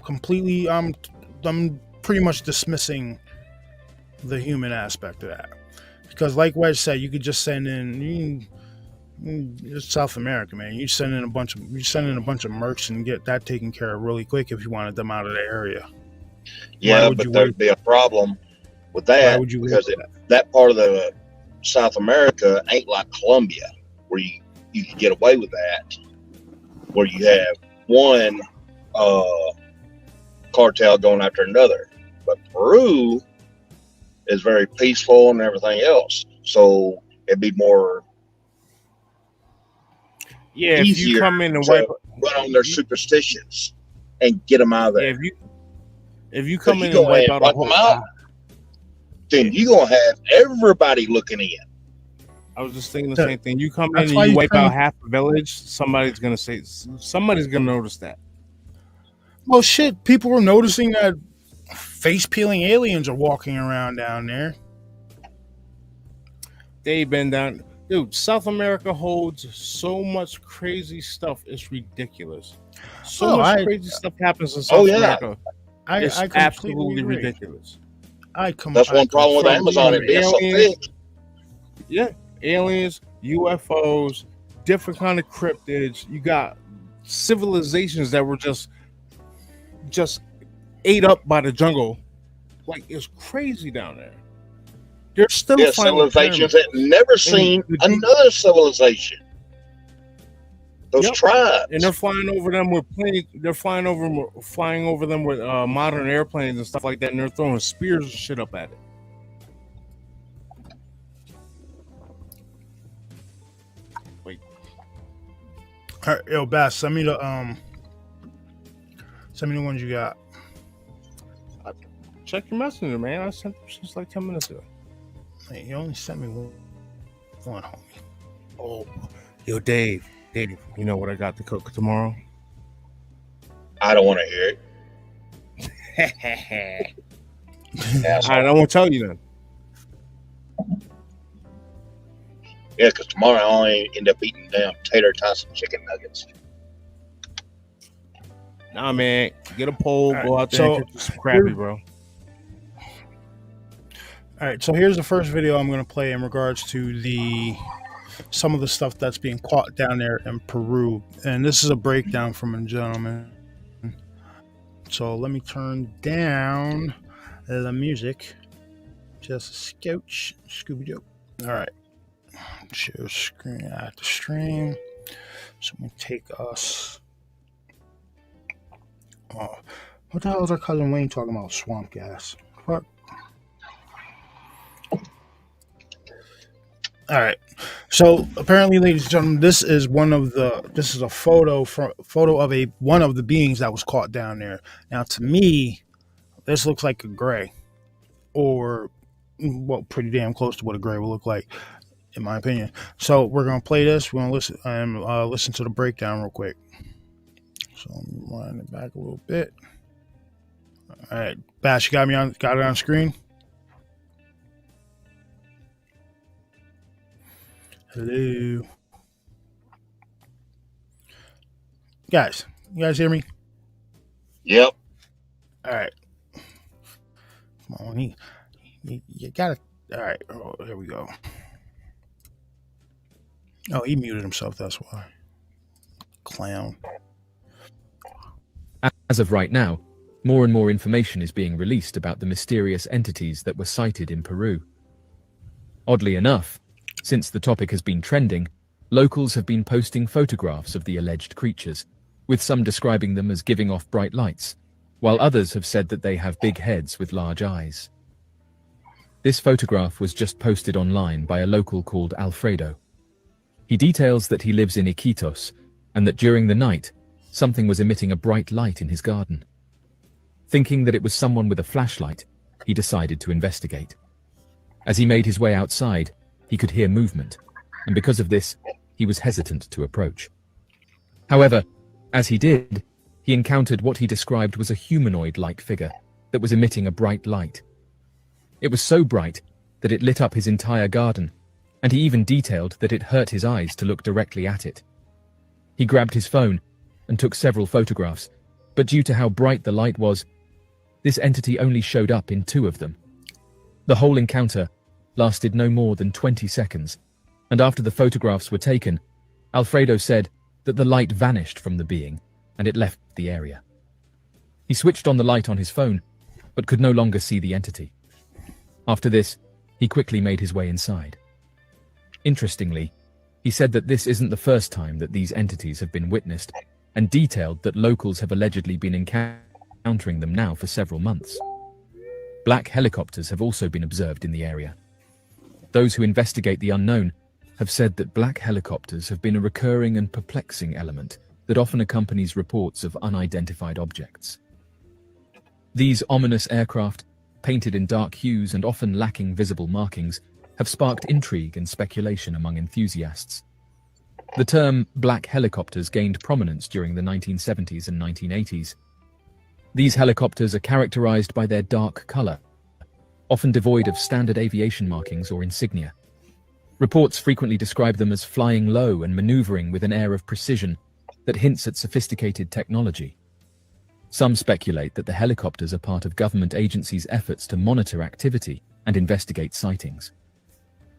pretty much dismissing the human aspect of that. Because like Wedge said, you could just send in it's South America, man. You send in a bunch of mercs and get that taken care of really quick if you wanted them out of the area. Yeah, but there'd be a problem with that because that part of the South America ain't like Colombia, where you can get away with that, where you have one cartel going after another. But Peru is very peaceful and everything else, so it'd be more easier if you come in and run on their superstitions and get them out of there. Yeah, if you come in and wipe out a whole, then you're gonna have everybody looking in. I was just thinking the same thing. You come in and you wipe out half the village, somebody's gonna notice that. Well, shit, people were noticing that face-peeling aliens are walking around down there. They've been down. Dude, South America holds so much crazy stuff. It's ridiculous. So much crazy stuff happens in South America. It's absolutely ridiculous. That's one problem with Amazon. It being so big. Yeah, aliens, UFOs, different kind of cryptids. You got civilizations that were just ate up by the jungle. Like, it's crazy down there. They're still civilizations that never seen another civilization. Those tribes, and they're flying over them with planes. They're flying over them with modern airplanes and stuff like that, and they're throwing spears and shit up at it. Wait, all right, yo, Bass, send me the ones you got. Check your messenger, man. I sent them just like 10 minutes ago. Hey, you only sent me one, homie. Oh, yo, Dave, you know what I got to cook tomorrow? I don't want to hear it. All right, I won't tell you then. Yeah, because tomorrow I only end up eating damn tater tots and chicken nuggets. Nah, man, get a pole, go out there and get some crappy, bro. All right, so here's the first video I'm going to play in regards to some of the stuff that's being caught down there in Peru. And this is a breakdown from a gentleman So let me turn down the music. Just a scooch, Scooby Doo. All right. Share screen at the stream. So I'm gonna take us. Oh, what the hell is our cousin Wayne talking about? Swamp gas. Fuck. All right. So apparently, ladies and gentlemen, this is a photo of one of the beings that was caught down there. Now, to me, this looks like a gray, or well, pretty damn close to what a gray will look like, in my opinion. So we're gonna play this. We're gonna listen and listen to the breakdown real quick. So let me wind it back a little bit. All right, Bash, you got it on screen. Hello, guys. You guys hear me? Yep. All right. Come on, you got it. All right. Oh, here we go. Oh, he muted himself. That's why. Clown. As of right now, more and more information is being released about the mysterious entities that were sighted in Peru. Oddly enough, since the topic has been trending, locals have been posting photographs of the alleged creatures, with some describing them as giving off bright lights, while others have said that they have big heads with large eyes. This photograph was just posted online by a local called Alfredo. He details that he lives in Iquitos, and that during the night, something was emitting a bright light in his garden. Thinking that it was someone with a flashlight, he decided to investigate. As he made his way outside, he could hear movement, and because of this, he was hesitant to approach. However, as he did, he encountered what he described was a humanoid-like figure that was emitting a bright light. It was so bright that it lit up his entire garden, and he even detailed that it hurt his eyes to look directly at it. He grabbed his phone and took several photographs, but due to how bright the light was, this entity only showed up in 2 of them. The whole encounter lasted no more than 20 seconds, and after the photographs were taken, Alfredo said that the light vanished from the being and it left the area. He switched on the light on his phone, but could no longer see the entity. After this, he quickly made his way inside. Interestingly, he said that this isn't the first time that these entities have been witnessed, and detailed that locals have allegedly been encountering them now for several months. Black helicopters have also been observed in the area. Those who investigate the unknown have said that black helicopters have been a recurring and perplexing element that often accompanies reports of unidentified objects. These ominous aircraft, painted in dark hues and often lacking visible markings, have sparked intrigue and speculation among enthusiasts. The term black helicopters gained prominence during the 1970s and 1980s. These helicopters are characterized by their dark color, often devoid of standard aviation markings or insignia. Reports frequently describe them as flying low and maneuvering with an air of precision that hints at sophisticated technology. Some speculate that the helicopters are part of government agencies' efforts to monitor activity and investigate sightings.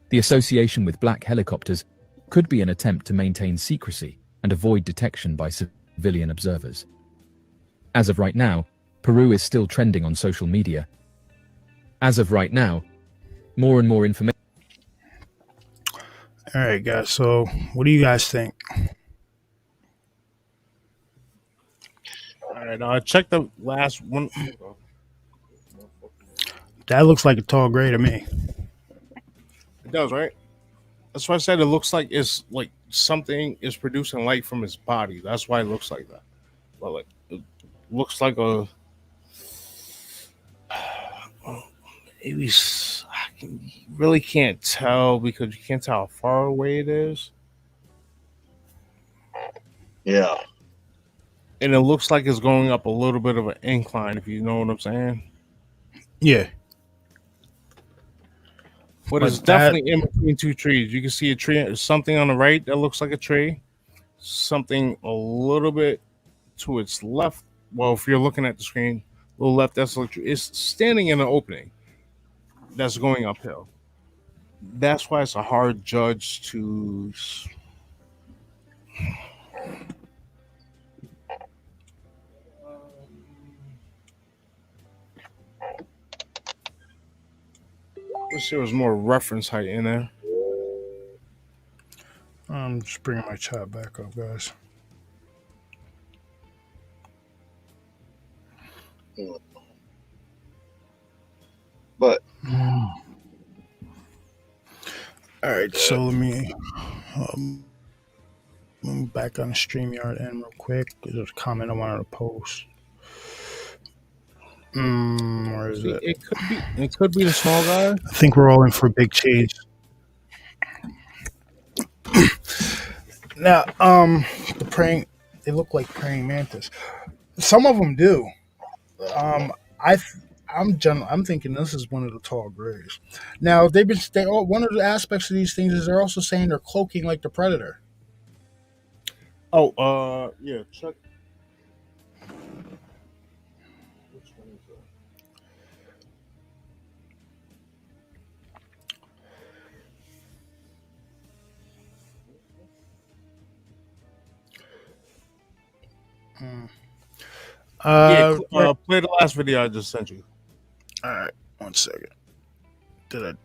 The association with black helicopters could be an attempt to maintain secrecy and avoid detection by civilian observers. As of right now, Peru is still trending on social media. As of right now, more and more information. All right, guys. So, what do you guys think? All right, check the last one. That looks like a tall gray to me. It does, right? That's why I said it looks like it's like something is producing light from his body. That's why it looks like that. But like, it looks like a maybe really can't tell because you can't tell how far away it is. Yeah. And it looks like it's going up a little bit of an incline, if you know what I'm saying. Yeah. But it's definitely in between 2 trees. You can see a tree, something on the right that looks like a tree, something a little bit to its left. Well, if you're looking at the screen, a little left, that's like it's standing in an opening that's going uphill. That's why it's a hard judge to. wish there was more reference height in there. I'm just bringing my chat back up, guys. But All right, so let me back on the StreamYard end real quick. There's a comment I wanted to post. Where is See, it? it could be the small guy. I think we're all in for a big change. Now, the praying, they look like praying mantis. Some of them do. I'm thinking this is one of the tall grays. Now one of the aspects of these things is they're also saying they're cloaking like the predator. Oh, yeah, check. Which one is that? Play the last video I just sent you. All right, 1 second. Let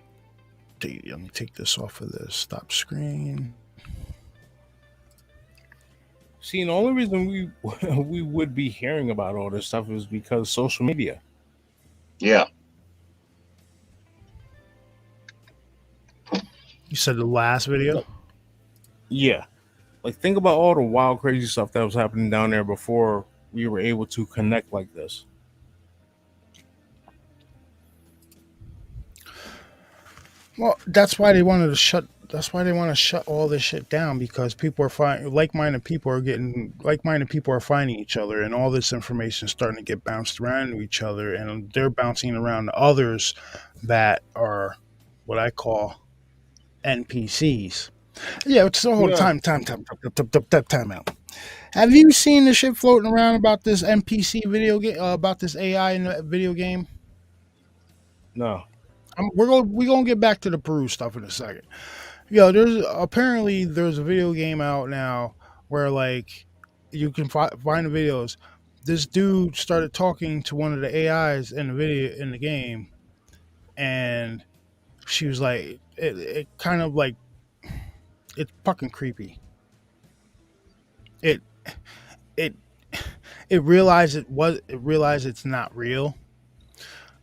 me take this off of the stop screen. See, the only reason we would be hearing about all this stuff is because social media. yeah, You said the last video? Yeah. Like, think about all the wild, crazy stuff that was happening down there before we were able to connect like this. Well, that's why they wanted to shut. That's why they want to shut all this shit down, because people are like-minded people are finding each other, and all this information is starting to get bounced around to each other, and they're bouncing around to others that are what I call NPCs. Yeah, so hold time out. Have you seen the shit floating around about this NPC video game, about this AI in the video game? No. We're gonna get back to the Peru stuff in a second. Yo, there's a video game out now where like you can find the videos. This dude started talking to one of the AIs in the game, and she was like, it kind of like, it's fucking creepy. It realized it's not real.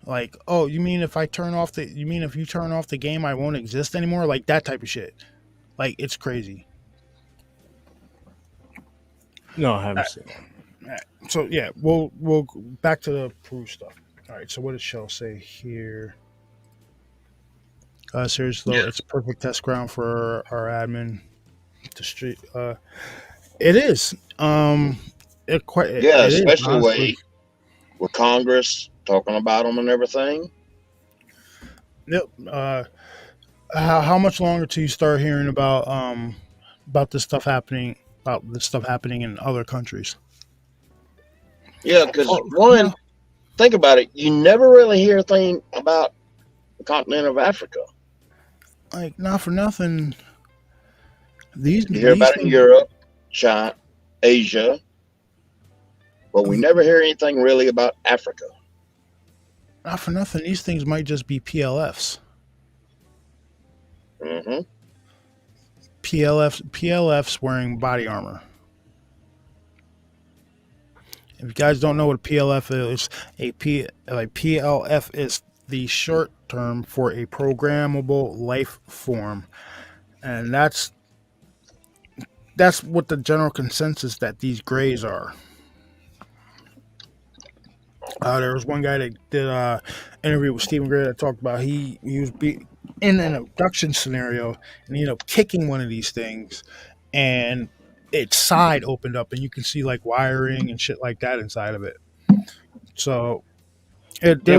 Like, oh, you mean if you turn off the game, I won't exist anymore? Like that type of shit. Like, it's crazy. No, I haven't seen it. So yeah, we'll back to the Peru stuff. All right. So what does Shell say here? Seriously, it's a perfect test ground for our admin to street. It is. Especially with Congress talking about them and everything. Yep. How much longer till you start hearing about this stuff happening in other countries? Yeah, because think about it. You never really hear a thing about the continent of Africa. Like, not for nothing. You hear about it in Europe, China, Asia, but we never hear anything really about Africa. Not for nothing. These things might just be PLFs. Mm-hmm. PLFs wearing body armor. If you guys don't know what a PLF is, PLF is the short term for a programmable life form, and that's what the general consensus that these grays are. There was one guy that did an interview with Stephen Gray that talked about he was in an abduction scenario, and he ended up kicking one of these things, and its side opened up, and you can see like wiring and shit like that inside of it. So but they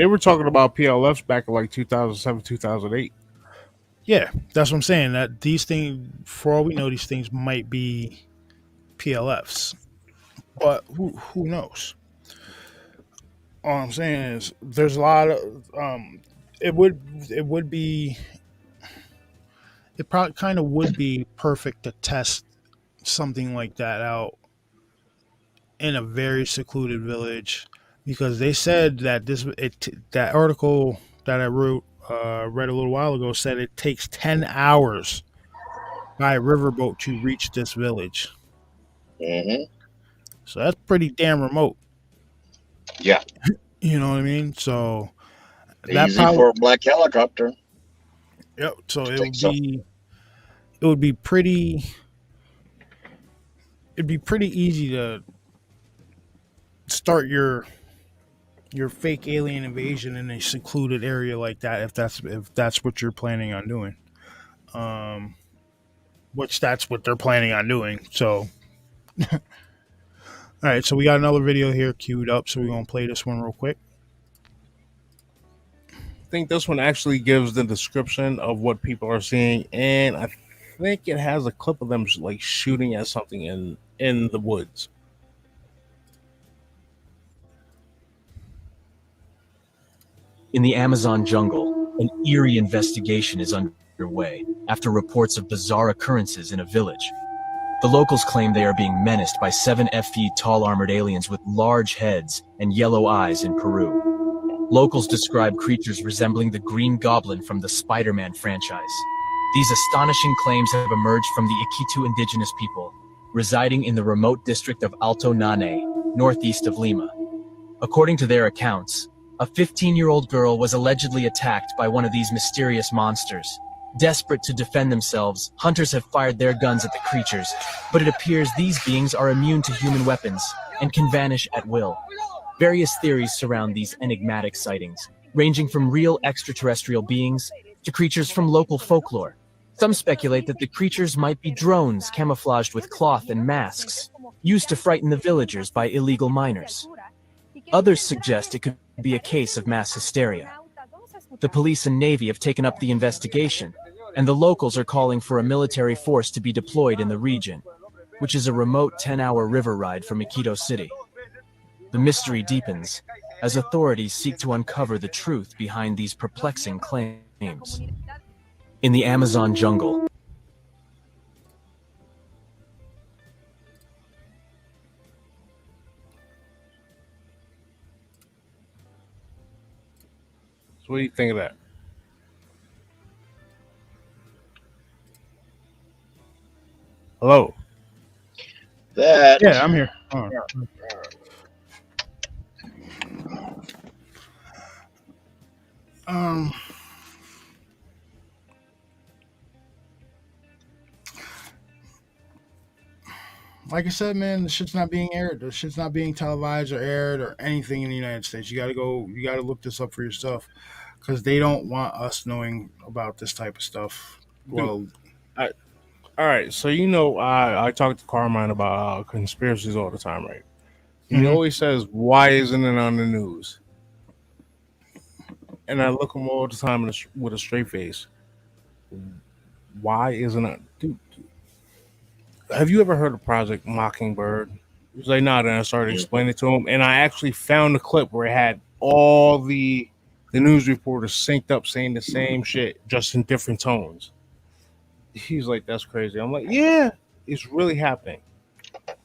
were talking about PLFs back in like 2007, 2008. Yeah, that's what I'm saying. That these things, for all we know, these things might be PLFs, but who knows? All I'm saying is there's a lot of it probably kind of would be perfect to test something like that out in a very secluded village, because they said that that article that I read a little while ago said it takes 10 hours by riverboat to reach this village. Hmm. So that's pretty damn remote. Yeah, You know what I mean? So that easy probably, for a black helicopter yep. So to take some. it would be pretty, it'd be pretty easy to start your fake alien invasion in a secluded area like that if that's what you're planning on doing. Um, which that's what they're planning on doing. So, all right. So we got another video here queued up. So we're gonna play this one real quick. I think this one actually gives the description of what people are seeing, and I think it has a clip of them like shooting at something in the woods. In the Amazon jungle, an eerie investigation is underway after reports of bizarre occurrences in a village. The locals claim they are being menaced by 7 feet tall armored aliens with large heads and yellow eyes in Peru. Locals describe creatures resembling the Green Goblin from the Spider-Man franchise. These astonishing claims have emerged from the Iquitu indigenous people, residing in the remote district of Alto Nane, northeast of Lima. According to their accounts, a 15-year-old girl was allegedly attacked by one of these mysterious monsters. Desperate to defend themselves, hunters have fired their guns at the creatures, but it appears these beings are immune to human weapons and can vanish at will. Various theories surround these enigmatic sightings, ranging from real extraterrestrial beings to creatures from local folklore. Some speculate that the creatures might be drones camouflaged with cloth and masks, used to frighten the villagers by illegal miners. Others suggest it could be a case of mass hysteria. The police and Navy have taken up the investigation, and the locals are calling for a military force to be deployed in the region, which is a remote 10-hour river ride from Iquitos City. The mystery deepens as authorities seek to uncover the truth behind these perplexing claims. In the Amazon jungle, So what do you think of that? Hello. That Yeah, I'm here. Oh. Um, like I said, man, the shit's not being aired. The shit's not being televised or aired or anything in the United States. You got to go. You got to look this up for yourself because they don't want us knowing about this type of stuff. Well, All right. So I talk to Carmine about conspiracies all the time, right? He Mhm. always says, "Why isn't it on the news?" And I look him all the time with a straight face. Why isn't it, dude? Have you ever heard of Project Mockingbird? He was like, "No." Then I started explaining to him, and I actually found the clip where it had all the news reporters synced up saying the same shit, just in different tones. He's like, "That's crazy." I'm like, "Yeah, it's really happening."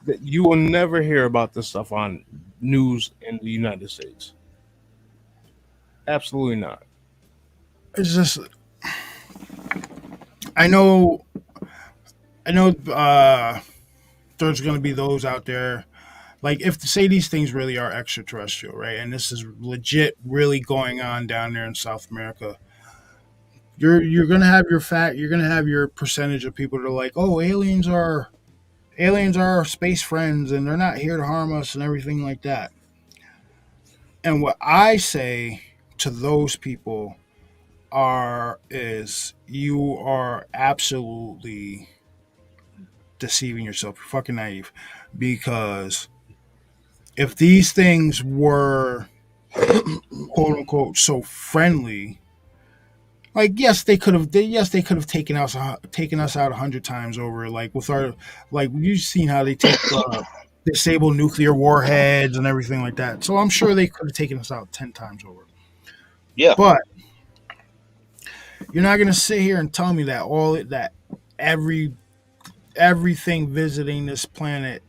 That you will never hear about this stuff on news in the United States. Absolutely not. it's just I know. I know. There's going to be those out there. Like, if to say these things really are extraterrestrial, right? And this is legit, really going on down there in South America. You're gonna have your you're gonna have your percentage of people that are like, oh, aliens are our space friends and they're not here to harm us and everything like that. And what I say to those people is you are absolutely deceiving yourself. You're fucking naive. Because if these things were quote unquote so friendly, like yes they could have taken us out 100 times over, like with our, like you've seen how they take disable nuclear warheads and everything like that. So I'm sure they could have taken us out 10 times over. yeah, But you're not gonna sit here and tell me that everything visiting this planet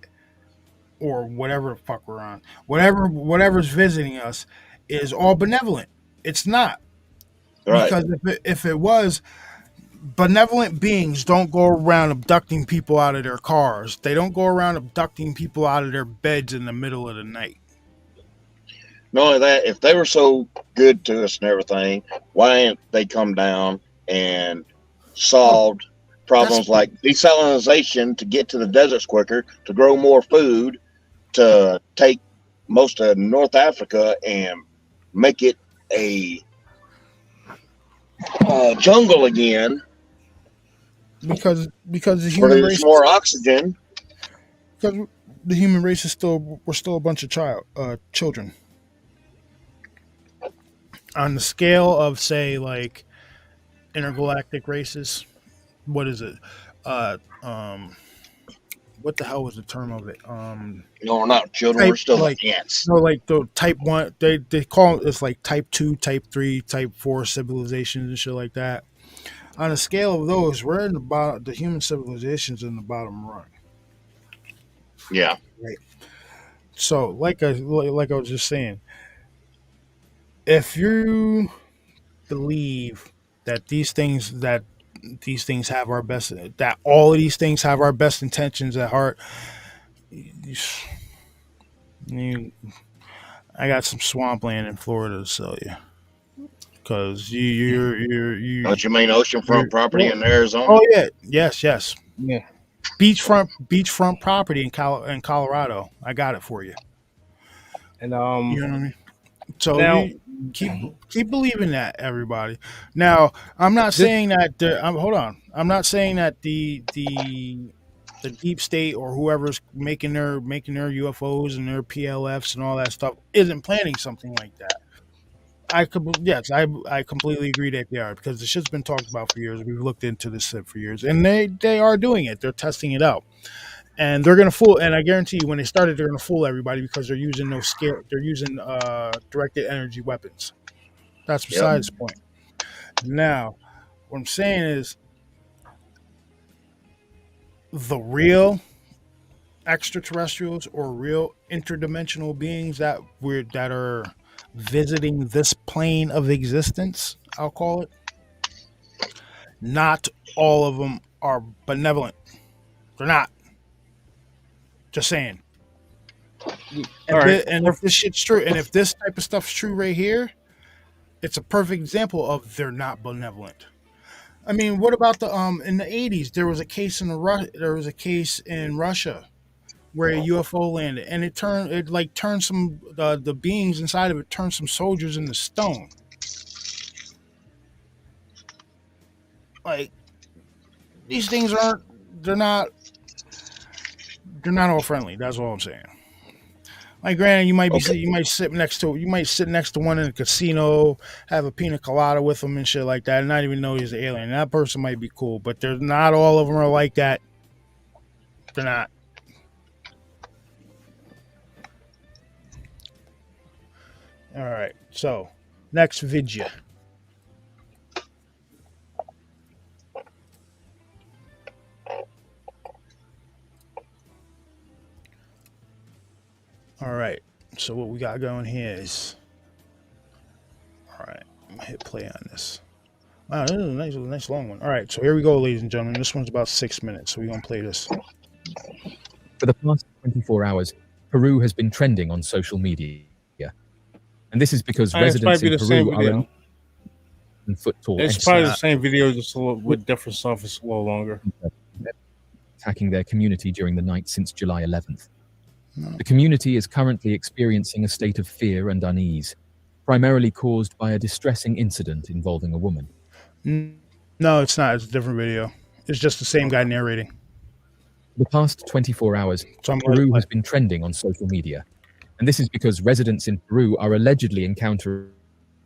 or whatever the fuck we're on, whatever's visiting us is all benevolent. It's not. Right. Because if it was, benevolent beings don't go around abducting people out of their cars. They don't go around abducting people out of their beds in the middle of the night. Not only that, if they were so good to us and everything, why didn't they come down and solved problems like desalination to get to the deserts quicker, to grow more food, to take most of North Africa and make it a jungle again, because the human produce race, more oxygen. because the human race is we're still a bunch of children. On the scale of, say, like intergalactic races, what is it? Uh, what the hell was the term of it? No, we're not children. We're still like ants. no, like the type 1. They call it, it's like type 2, type 3, type 4 civilizations and shit like that. On a scale of those, we're in the bottom. The human civilization's in the bottom rung. Yeah. Right. So, like I was just saying, if you believe that these things have our best, that all of these things have our best intentions at heart, I got some swampland in Florida to sell you. Because you Don't you mean oceanfront property in Arizona? Oh yeah, yes. Yeah. Beachfront property in Colorado. I got it for you. And You know what I mean? So now, you keep believing that, everybody. Now, I'm not saying that. Hold on. I'm not saying that the deep state or whoever's making their UFOs and their PLFs and all that stuff isn't planning something like that. I completely agree that they are, because the shit's been talked about for years. We've looked into this shit for years, and they are doing it. They're testing it out, and they're gonna fool. And I guarantee you, when they started, they're gonna fool everybody because they're using no scale. They're using directed energy weapons. That's besides the point. Now, what I'm saying is, the real extraterrestrials or real interdimensional beings that are visiting this plane of existence, I'll call it, not all of them are benevolent. They're not. Just saying. If this shit's true, and if this type of stuff's true right here, it's a perfect example of they're not benevolent. I mean, what about the in the 80s? There was a case in Russia where a UFO landed, and it turned some the beings inside of it turned some soldiers into stone. Like, these things they're not all friendly. That's all I'm saying. Like, granted, you might sit next to one in a casino, have a pina colada with them and shit like that, and not even know he's an alien. That person might be cool, but they're not all of them are like that. They're not. All right, so next video. All right, so what we got going here is, all right, I'm gonna hit play on this. Wow, this is a nice long one. All right, so here we go, ladies and gentlemen. This one's about 6 minutes, so we're gonna play this. For the past 24 hours, Peru has been trending on social media. And this is because residents in Peru are 7-foot tall. It's probably the same video, just a little, with different stuff. It's a little longer. Attacking their community during the night since July 11th. The community is currently experiencing a state of fear and unease, primarily caused by a distressing incident involving a woman. No, it's not. It's a different video. It's just the same guy narrating. For the past 24 hours, Peru has been trending on social media. And this is because residents in Peru are allegedly encountering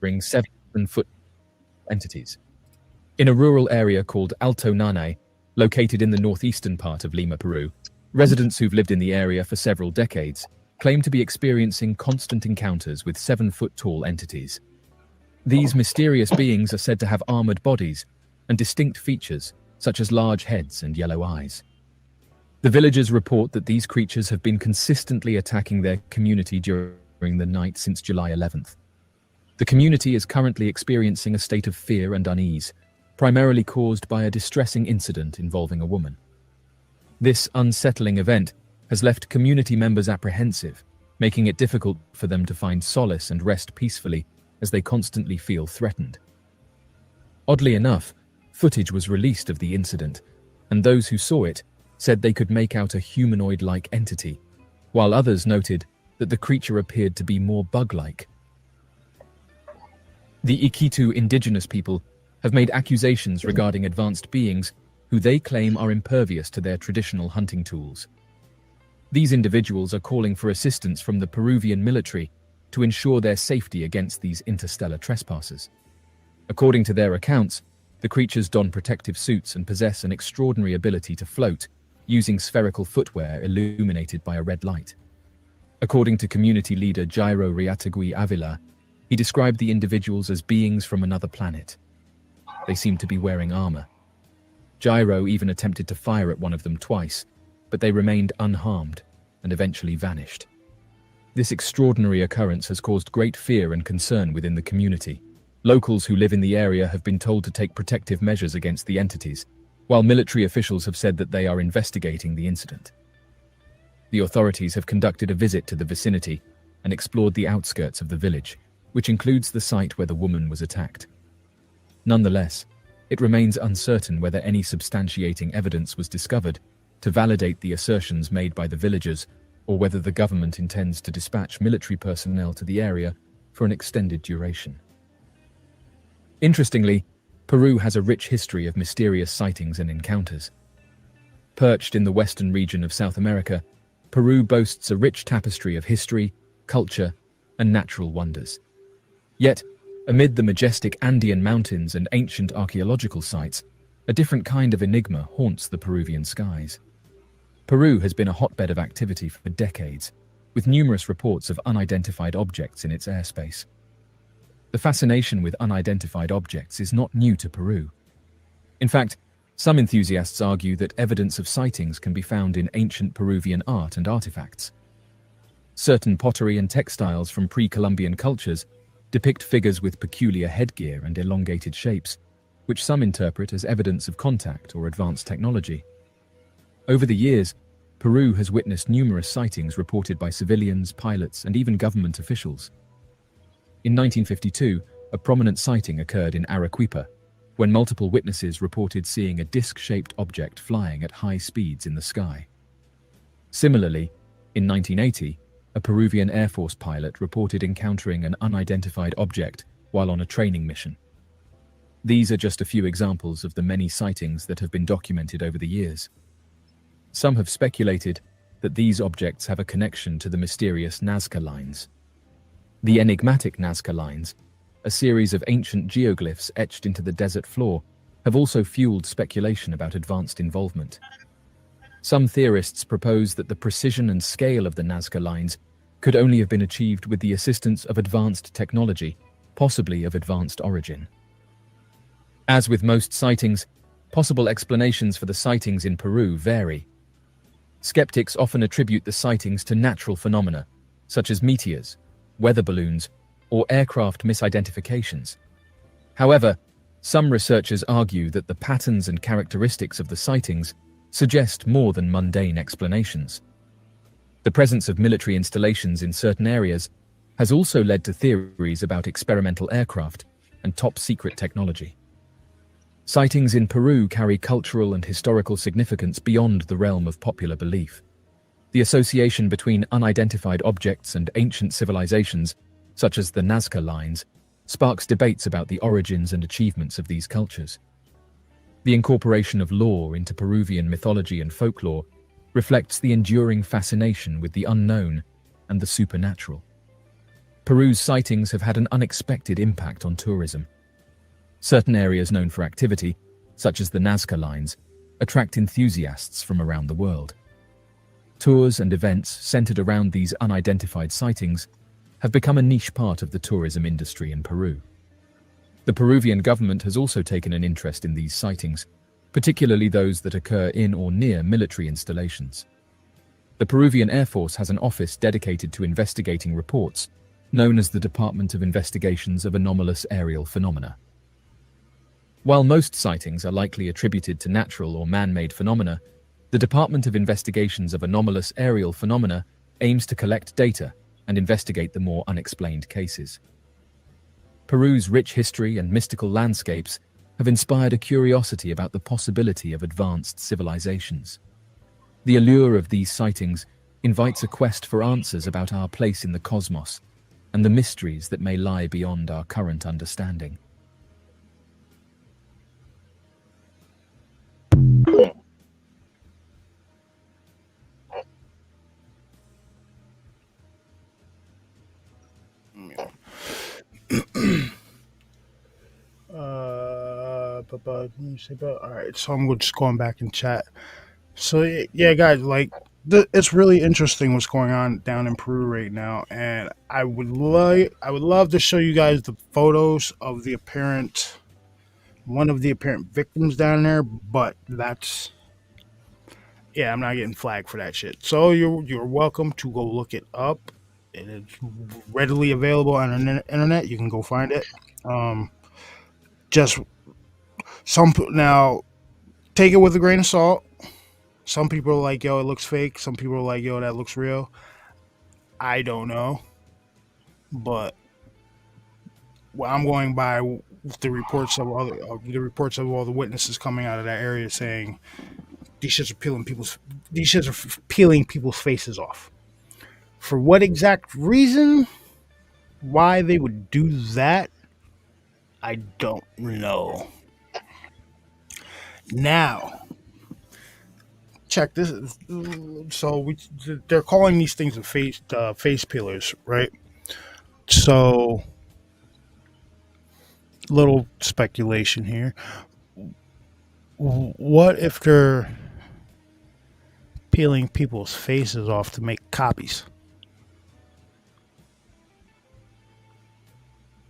7-foot entities. In a rural area called Alto Nanay, located in the northeastern part of Lima, Peru, residents who've lived in the area for several decades claim to be experiencing constant encounters with 7-foot tall entities. These mysterious beings are said to have armored bodies and distinct features, such as large heads and yellow eyes. The villagers report that these creatures have been consistently attacking their community during the night since July 11th. The community is currently experiencing a state of fear and unease, primarily caused by a distressing incident involving a woman. This unsettling event has left community members apprehensive, making it difficult for them to find solace and rest peacefully as they constantly feel threatened. Oddly enough, footage was released of the incident, and those who saw it said they could make out a humanoid-like entity, while others noted that the creature appeared to be more bug-like. The Iquitu indigenous people have made accusations regarding advanced beings who they claim are impervious to their traditional hunting tools. These individuals are calling for assistance from the Peruvian military to ensure their safety against these interstellar trespassers. According to their accounts, the creatures don protective suits and possess an extraordinary ability to float, using spherical footwear illuminated by a red light. According to community leader Jairo Riatagui Avila, he described the individuals as beings from another planet. They seemed to be wearing armor. Jairo even attempted to fire at one of them twice, but they remained unharmed and eventually vanished. This extraordinary occurrence has caused great fear and concern within the community. Locals who live in the area have been told to take protective measures against the entities, while military officials have said that they are investigating the incident. The authorities have conducted a visit to the vicinity and explored the outskirts of the village, which includes the site where the woman was attacked. Nonetheless, it remains uncertain whether any substantiating evidence was discovered to validate the assertions made by the villagers, or whether the government intends to dispatch military personnel to the area for an extended duration. Interestingly, Peru has a rich history of mysterious sightings and encounters. Perched in the western region of South America, Peru boasts a rich tapestry of history, culture, and natural wonders. Yet, amid the majestic Andean mountains and ancient archaeological sites, a different kind of enigma haunts the Peruvian skies. Peru has been a hotbed of activity for decades, with numerous reports of unidentified objects in its airspace. The fascination with unidentified objects is not new to Peru. In fact, some enthusiasts argue that evidence of sightings can be found in ancient Peruvian art and artifacts. Certain pottery and textiles from pre-Columbian cultures depict figures with peculiar headgear and elongated shapes, which some interpret as evidence of contact or advanced technology. Over the years, Peru has witnessed numerous sightings reported by civilians, pilots, and even government officials. In 1952, a prominent sighting occurred in Arequipa, when multiple witnesses reported seeing a disc-shaped object flying at high speeds in the sky. Similarly, in 1980, a Peruvian Air Force pilot reported encountering an unidentified object while on a training mission. These are just a few examples of the many sightings that have been documented over the years. Some have speculated that these objects have a connection to the mysterious Nazca lines. The enigmatic Nazca lines, a series of ancient geoglyphs etched into the desert floor, have also fueled speculation about advanced involvement. Some theorists propose that the precision and scale of the Nazca lines could only have been achieved with the assistance of advanced technology, possibly of advanced origin. As with most sightings, possible explanations for the sightings in Peru vary. Skeptics often attribute the sightings to natural phenomena, such as meteors, weather balloons, or aircraft misidentifications. However, some researchers argue that the patterns and characteristics of the sightings suggest more than mundane explanations. The presence of military installations in certain areas has also led to theories about experimental aircraft and top-secret technology. Sightings in Peru carry cultural and historical significance beyond the realm of popular belief. The association between unidentified objects and ancient civilizations, such as the Nazca lines, sparks debates about the origins and achievements of these cultures. The incorporation of lore into Peruvian mythology and folklore reflects the enduring fascination with the unknown and the supernatural. Peru's sightings have had an unexpected impact on tourism. Certain areas known for activity, such as the Nazca lines, attract enthusiasts from around the world. Tours and events centered around these unidentified sightings have become a niche part of the tourism industry in Peru. The Peruvian government has also taken an interest in these sightings, particularly those that occur in or near military installations. The Peruvian Air Force has an office dedicated to investigating reports, known as the Department of Investigations of Anomalous Aerial Phenomena. While most sightings are likely attributed to natural or man-made phenomena, the Department of Investigations of Anomalous Aerial Phenomena aims to collect data and investigate the more unexplained cases. Peru's rich history and mystical landscapes have inspired a curiosity about the possibility of advanced civilizations. The allure of these sightings invites a quest for answers about our place in the cosmos and the mysteries that may lie beyond our current understanding. All right, so I'm just going back in chat. So yeah, guys, like it's really interesting what's going on down in Peru right now, and I would love to show you guys the photos of one of the apparent victims down there, but I'm not getting flagged for that shit. So you're welcome to go look it up. It is readily available on the internet. You can go find it. Just now, take it with a grain of salt. Some people are like, yo, it looks fake. Some people are like, yo, that looks real. I don't know. But I'm going by the reports of all the witnesses coming out of that area saying these shits are peeling people's faces off. For what exact reason? Why they would do that? I don't know. Now, check this. They're calling these things face peelers, right? So, little speculation here. What if they're peeling people's faces off to make copies?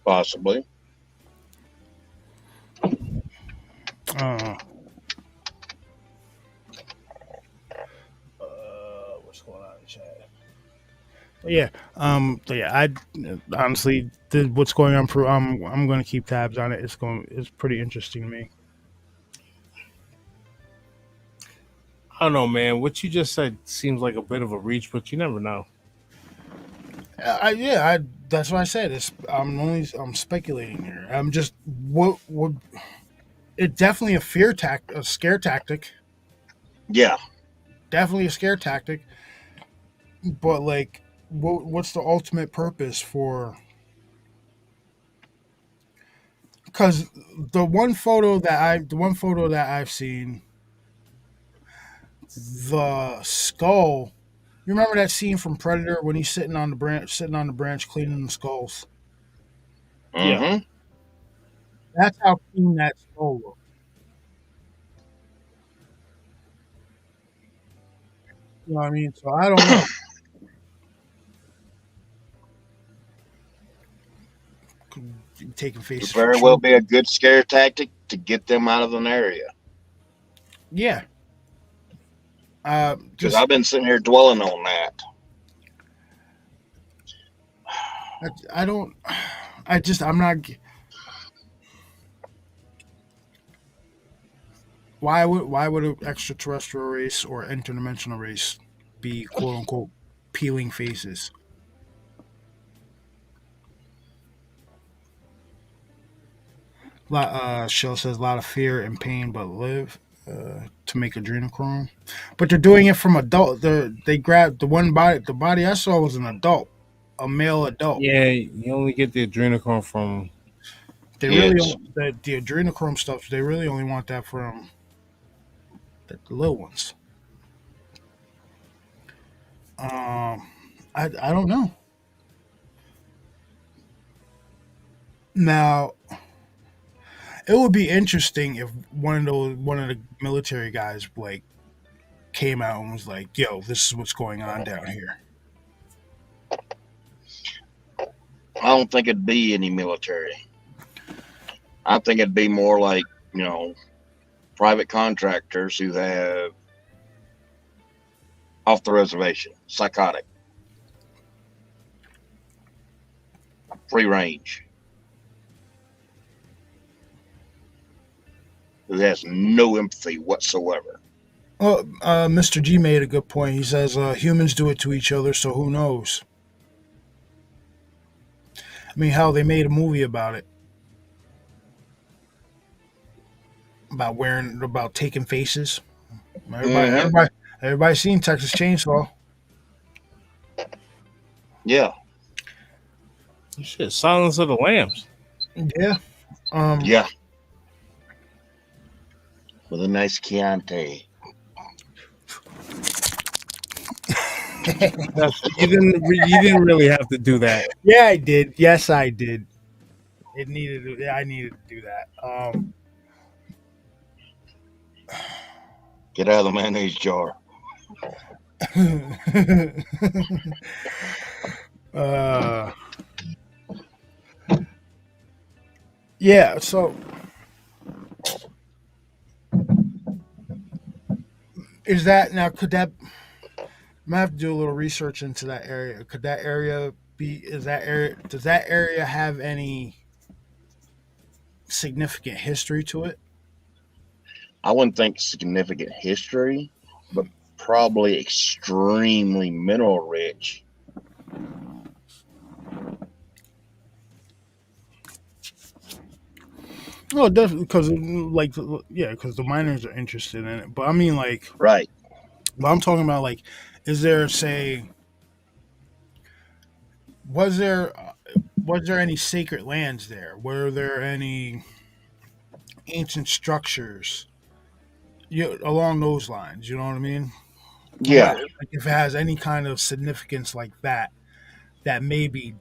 Possibly. What's going on in chat? I honestly, what's going on? I'm going to keep tabs on it. It's pretty interesting to me. I don't know, man. What you just said seems like a bit of a reach, but you never know. That's what I said. I'm speculating here. I'm just what it's definitely a scare tactic. Yeah. Definitely a scare tactic. But like, what's the ultimate purpose for? Because the one photo that I've seen, the skull. You remember that scene from Predator when he's sitting on the branch cleaning the skulls? Mm-hmm. Yeah. That's how clean that skull looks. You know what I mean? So I don't know. Taking faces. Could very well be a good scare tactic to get them out of an area. Yeah. Because I've been sitting here dwelling on that. I'm not. Why would an extraterrestrial race or interdimensional race be quote unquote peeling faces? Shell says a lot of fear and pain, but live to make adrenochrome. But they're doing it from adult. They grabbed the body I saw was an adult, a male adult. Yeah, you only get the adrenochrome from. They really the adrenochrome stuff. They really only want that from the little ones. I don't know. Now, it would be interesting if one of the military guys like came out and was like, "Yo, this is what's going on down here." I don't think it'd be any military. I think it'd be more like, private contractors who have off the reservation, psychotic. free range. Who has no empathy whatsoever. Well, Mr. G made a good point. He says humans do it to each other, so who knows? I mean, hell, they made a movie about it, about taking faces. Everybody, Mm-hmm. everybody, everybody's seen Texas Chainsaw. Yeah, Shit, Silence of the Lambs. Yeah. yeah. With a nice Chianti. You didn't really have to do that. Yeah, I did. Yes, I did. I needed to do that. Get out of the mayonnaise jar. uh, yeah. So, is that now? Could that? I might have to do a little research into that area. Could that area be? Is that area? Does that area have any significant history to it? I wouldn't think significant history, but probably extremely mineral rich. Well, definitely because because the miners are interested in it. But I mean, like, Right. but I'm talking about like, is there say, was there was there any sacred lands there? Were there any ancient structures? Along those lines. You know what I mean? Yeah. Like if it has any kind of significance like that, that may be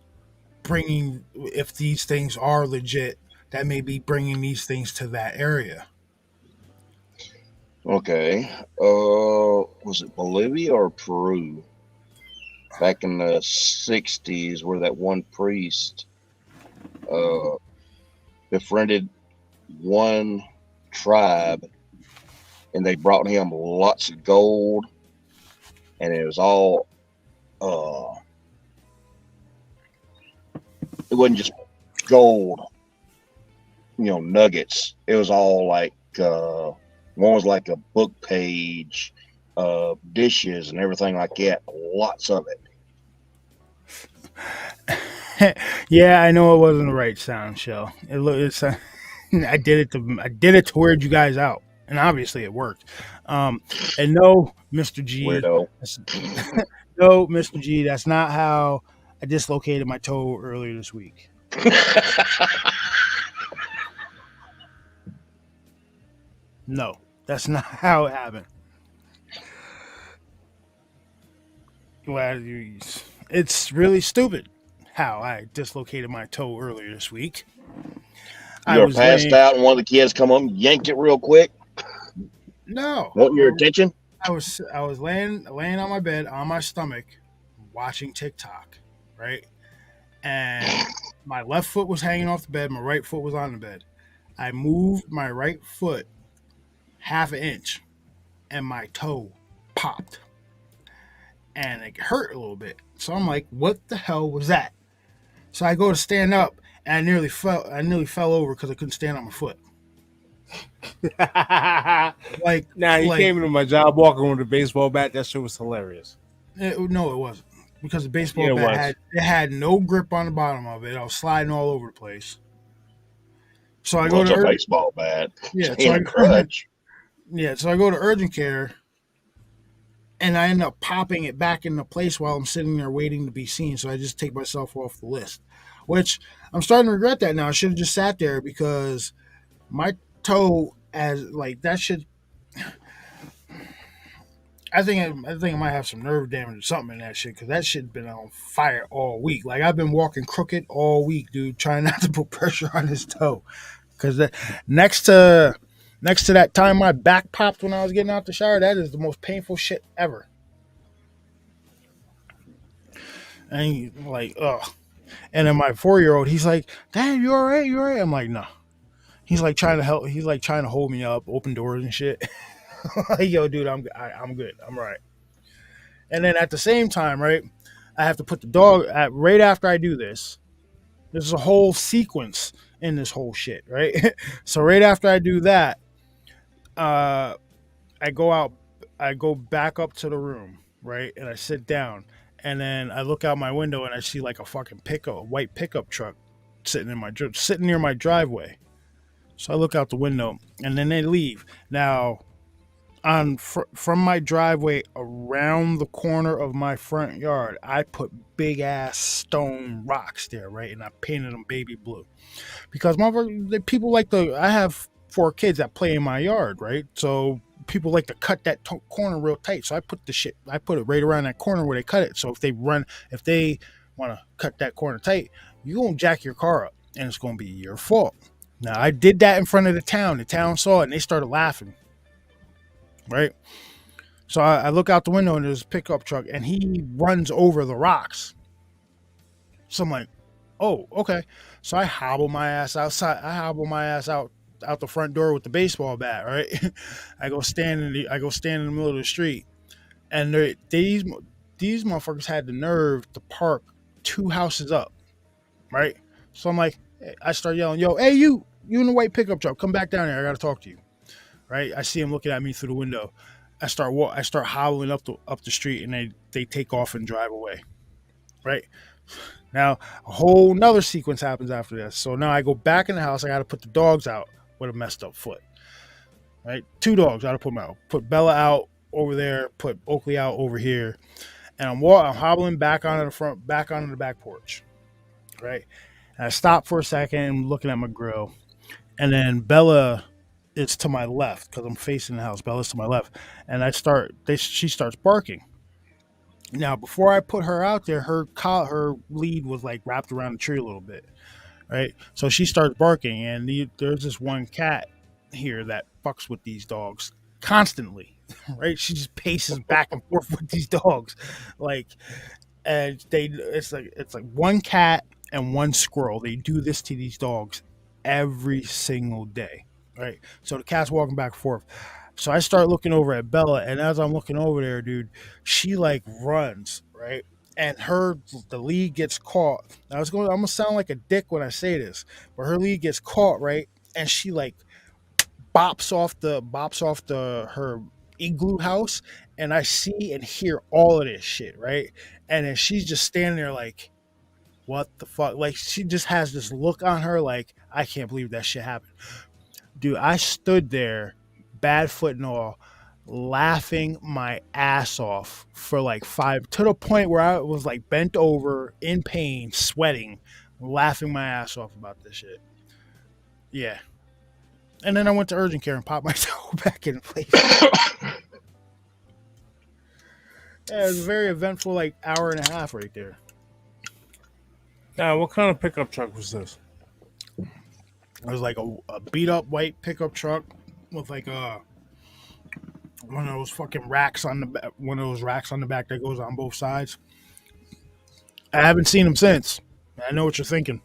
bringing, if these things are legit, that may be bringing these things to that area. Okay. Was it Bolivia or Peru? Back in the 60s, where that one priest uh, befriended one tribe and they brought him lots of gold, and it was all, it wasn't just gold, nuggets. It was all like, one was like a book page, dishes and everything like that. Lots of it. Yeah, I know it wasn't the right sound, Shell. I did it to weird you guys out, and obviously it worked. And no, Mr. G, Weirdo. no, Mr. G, that's not how I dislocated my toe earlier this week. No, that's not how it happened. It's really stupid how I dislocated my toe earlier this week. I You were was passed out, and one of the kids come up and yanked it real quick, no, wanting your attention. I was laying on my bed on my stomach, watching TikTok, right? And my left foot was hanging off the bed, my right foot was on the bed. I moved my right foot half an inch, and my toe popped, and it hurt a little bit. So I'm like, "What the hell was that?" So I go to stand up, and I nearly fell over because I couldn't stand on my foot. Like, Now you came into my job walking with a baseball bat. That shit was hilarious. No, it wasn't, because the baseball bat had no grip on the bottom of it. I was sliding all over the place. So I go to a baseball bat. Yeah, so I go to urgent care, and I end up popping it back into place while I'm sitting there waiting to be seen. So I just take myself off the list, which I'm starting to regret that now. I should have just sat there, because my toe, as like that should. I think I might have some nerve damage or something in that shit, because that shit been on fire all week. Like, I've been walking crooked all week, dude, trying not to put pressure on his toe. Because next to that time my back popped when I was getting out the shower, that is the most painful shit ever. And like, ugh. And then my 4-year-old, he's like, "Dad, you all right? You all right?" I'm like, "No." He's like trying to help. He's like trying to hold me up, open doors and shit. Like, yo, dude, I'm good. I'm all right. And then at the same time, right, I have to put the dog right after I do this. There's a whole sequence in this whole shit, right? So right after I do that, uh, I go out, I go back up to the room, right, and I sit down, and then I look out my window and I see like a fucking a white pickup truck sitting near my driveway. So I look out the window, and then they leave. Now, from my driveway around the corner of my front yard, I put big ass stone rocks there, right, and I painted them baby blue because people like to. I have 4 kids that play in my yard, right? So people like to cut that corner real tight. So I put it right around that corner where they cut it. So if they want to cut that corner tight, you gonna jack your car up, and it's gonna be your fault. Now I did that in front of the town. The town saw it and they started laughing, right? So I look out the window and there's a pickup truck and he runs over the rocks. So I'm like, oh, okay. So I hobble my ass outside. I hobble my ass out the front door with the baseball bat, right? I go stand in the middle of the street, and these motherfuckers had the nerve to park 2 houses up, right? So I'm like, I start yelling, yo, hey, you in the white pickup truck, come back down here. I got to talk to you, right? I see him looking at me through the window. I start hobbling up the street, and they take off and drive away, right? Now a whole nother sequence happens after this. So now I go back in the house. I got to put the dogs out with a messed up foot, right? 2 dogs. I got to put them out. Put Bella out over there. Put Oakley out over here, and I'm hobbling back onto the back porch, right? And I stop for a second, and I'm looking at my grill, and then Bella is to my left because I'm facing the house. Bella's to my left, and she starts barking. Now, before I put her out there, her lead was like wrapped around the tree a little bit, right? So she starts barking, and there's this one cat here that fucks with these dogs constantly, right? She just paces back and forth with these dogs, like, and it's like one cat and one squirrel. They do this to these dogs every single day, right? So the cat's walking back and forth. So I start looking over at Bella, and as I'm looking over there, dude, she like runs, right? And the lead gets caught. Now I'm gonna sound like a dick when I say this, but her lead gets caught, right? And she like bops off her igloo house, and I see and hear all of this shit, right? And then she's just standing there like, what the fuck? Like, she just has this look on her like, I can't believe that shit happened. Dude, I stood there, bad foot and all, laughing my ass off for like 5, to the point where I was like bent over in pain, sweating, laughing my ass off about this shit. Yeah. And then I went to urgent care and popped my toe back in place. Yeah, it was a very eventful like hour and a half right there. Now, what kind of pickup truck was this? It was like a beat up white pickup truck with like one of those fucking racks on the back, that goes on both sides. I haven't seen them since. I know what you're thinking.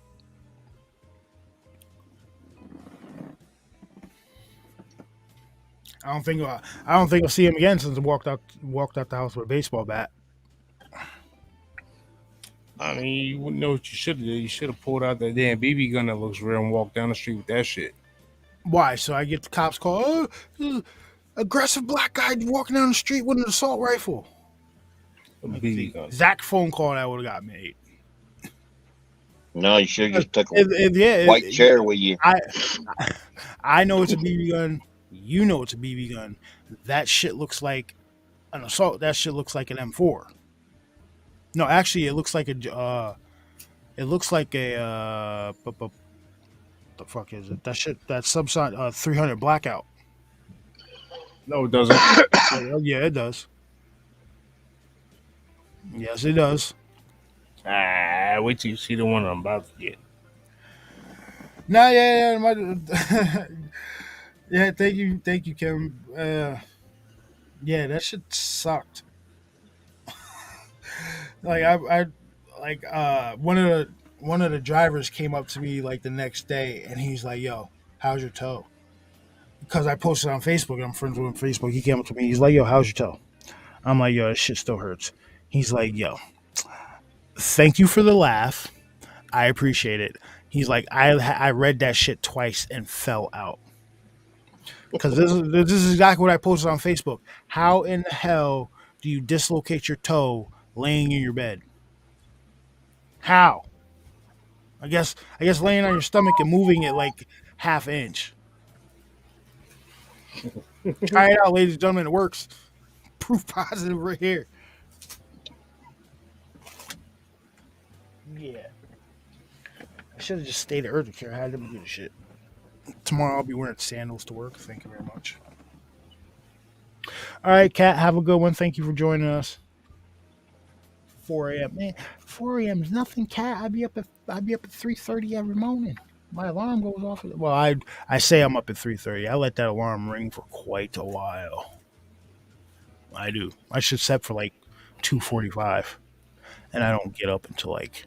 I don't think I'll see him again since I walked out the house with a baseball bat. I mean, you wouldn't know what you should have did. You should have pulled out that damn BB gun that looks real and walked down the street with that shit. Why? So I get the cops call. Oh, there's an aggressive black guy walking down the street with an assault rifle. A BB gun. Exact phone call that would have got made. No, you should have just took a white chair with you. I know it's a BB gun. You know it's a BB gun. That shit looks like an assault. That shit looks like an M4. No, actually, it looks like a. The fuck is it? That shit. That subsonic 300 blackout. No, it doesn't. Yeah, it does. Yes, it does. Wait till you see the one I'm about to get. No, yeah. Thank you, Kim. Yeah, that shit sucked. Like one of the drivers came up to me like the next day, and he's like, "Yo, how's your toe?" Because I posted on Facebook. I'm friends with him on Facebook. He came up to me. He's like, "Yo, how's your toe?" I'm like, "Yo, this shit still hurts." He's like, "Yo, thank you for the laugh. I appreciate it. He's like, I read that shit twice and fell out. Because this is exactly what I posted on Facebook. How in the hell do you dislocate your toe laying in your bed? How? I guess laying on your stomach and moving it like half inch. Try it out, ladies and gentlemen. It works. Proof positive right here. Yeah. I should have just stayed at urgent care. I had them do the shit. Tomorrow I'll be wearing sandals to work. Thank you very much. All right, Kat, have a good one. Thank you for joining us. 4 a.m. Man, 4 a.m. is nothing, Kat. I'd be up at 3:30 every morning. My alarm goes off. Well, I say I'm up at 3:30. I let that alarm ring for quite a while. I do. I should set for like 2:45, and I don't get up until like.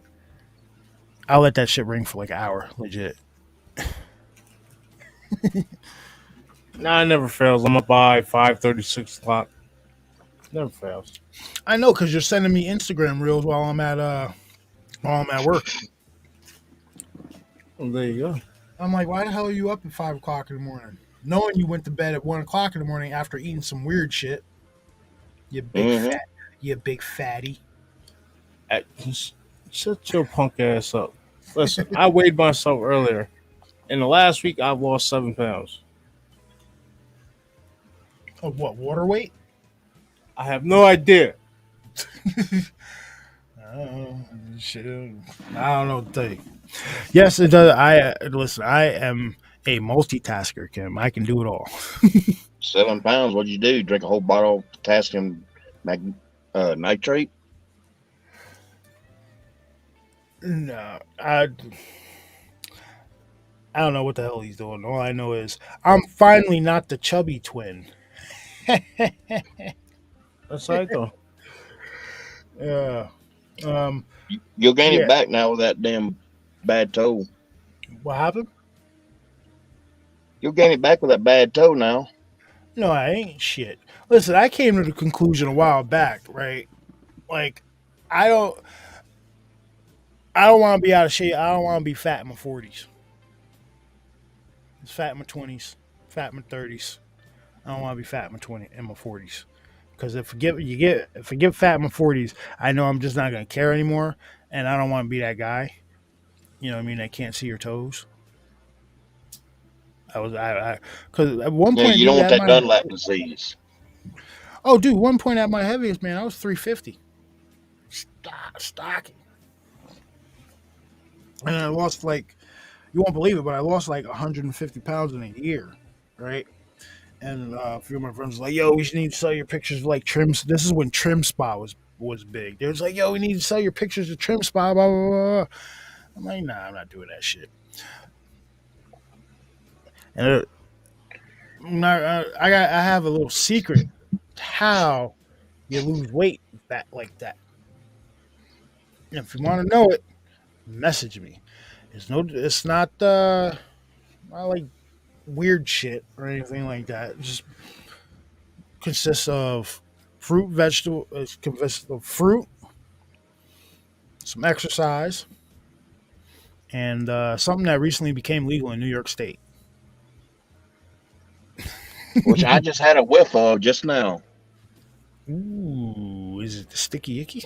I'll let that shit ring for like an hour, legit. Nah, it never fails. I'm up by 5:30, 6 o'clock. Never fails. I know, because you're sending me Instagram reels while I'm at work. Well, there you go. I'm like, why the hell are you up at 5 o'clock in the morning? Knowing you went to bed at 1 o'clock in the morning after eating some weird shit. You big fatty. Shut your punk ass up. Listen, I weighed myself earlier. In the last week, I've lost 7 pounds. Of what, water weight? I have no idea. Shit. I don't know what to tell you. Yes, it does. Listen. I am a multitasker, Kim. I can do it all. 7 pounds. What'd you do? Drink a whole bottle of potassium nitrate? No, I don't know what the hell he's doing. All I know is I'm finally not the chubby twin. That's right, though. Yeah. You'll gain it back now with that damn bad toe. What happened? You'll gain it back with that bad toe now. No, I ain't shit. Listen, I came to the conclusion a while back, right? Like, I don't want to be out of shape. I don't want to be fat in my 40s. It's fat in my 20s, fat in my 30s. I don't want to be fat in my 40s. Because if I get fat in my 40s, I know I'm just not going to care anymore, and I don't want to be that guy. You know what I mean? I can't see your toes. Because at one point, you don't want that Dunlap disease. Oh, dude, one point at my heaviest, man, I was 350. Stocky. And I lost you won't believe it, but I lost 150 pounds in a year, right? And a few of my friends were like, yo, we should need to sell your pictures of trims. This is when Trim Spa was big. They was like, yo, we need to sell your pictures of Trim Spa, blah, blah, blah. I'm like, nah, I'm not doing that shit. And I have a little secret how you lose weight like that. And if you want to know it, message me. It's not like weird shit or anything like that. It just consists of fruit, vegetable. It consists of fruit, some exercise, and something that recently became legal in New York State. Which I just had a whiff of just now. Ooh, is it the sticky icky?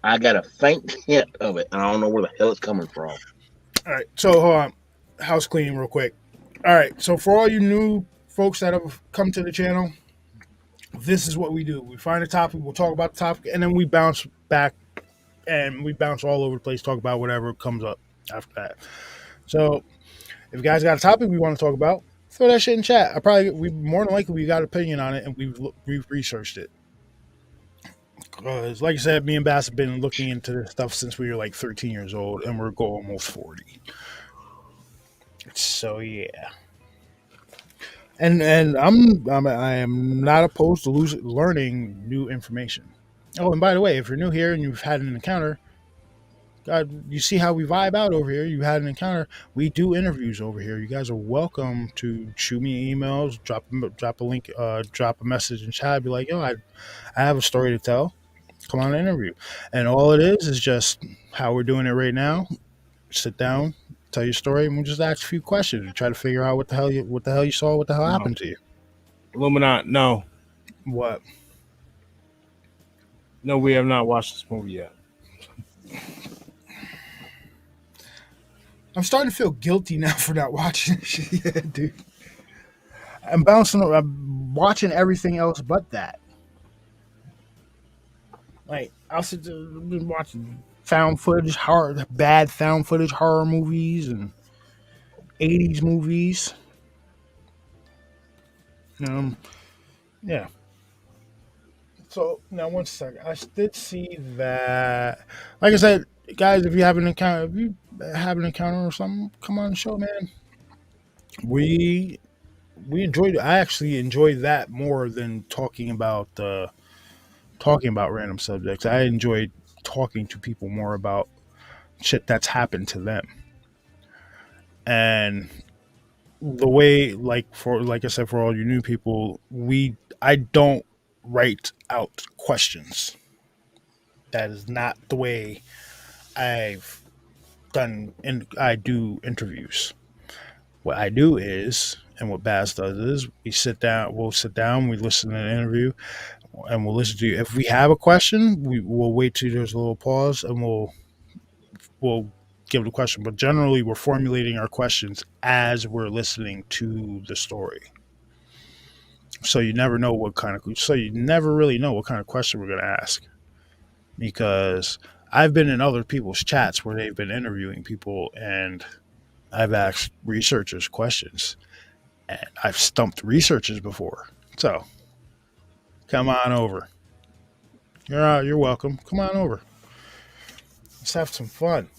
I got a faint hint of it, and I don't know where the hell it's coming from. All right, so hold on. House cleaning real quick. All right, so for all you new folks that have come to the channel, this is what we do. We find a topic, we'll talk about the topic, and then we bounce back, and we bounce all over the place, talk about whatever comes up after that. So if you guys got a topic we want to talk about, throw that shit in chat. We more than likely we got an opinion on it, and we've researched it. Because, like I said, me and Bass have been looking into this stuff since we were 13 years old, and we're almost 40. So yeah, and I am not opposed to learning new information. Oh, and by the way, if you're new here and you've had an encounter, God, you see how we vibe out over here. You had an encounter. We do interviews over here. You guys are welcome to shoot me emails, drop a link, drop a message in chat. Be like, yo, I have a story to tell. Come on, interview. And all it is just how we're doing it right now. Sit down, tell your story, and we'll just ask a few questions and try to figure out what the hell you saw, what the hell No. happened to you. Illuminati, no. What? No, we have not watched this movie yet. I'm starting to feel guilty now for not watching shit. Yeah, dude. I'm watching everything else but that. Like, I've been watching bad found footage horror movies and 80s movies. Yeah. So now, one second. I did see that. Like I said, guys, if you have an encounter or something, come on the show, man. We enjoyed. I actually enjoyed that more than talking about random subjects. I enjoyed talking to people more about shit that's happened to them. And the way, like I said, for all you new people, I don't write out questions. That is not the way I've done, and I do interviews. What I do is, and what Baz does is, we'll sit down, we listen to an interview, and we'll listen to you. If we have a question, we'll wait till there's a little pause, and we'll give the question. But generally, we're formulating our questions as we're listening to the story. So you never know you never really know what kind of question we're going to ask, because I've been in other people's chats where they've been interviewing people, and I've asked researchers questions, and I've stumped researchers before. So come on over. You're welcome. Come on over. Let's have some fun.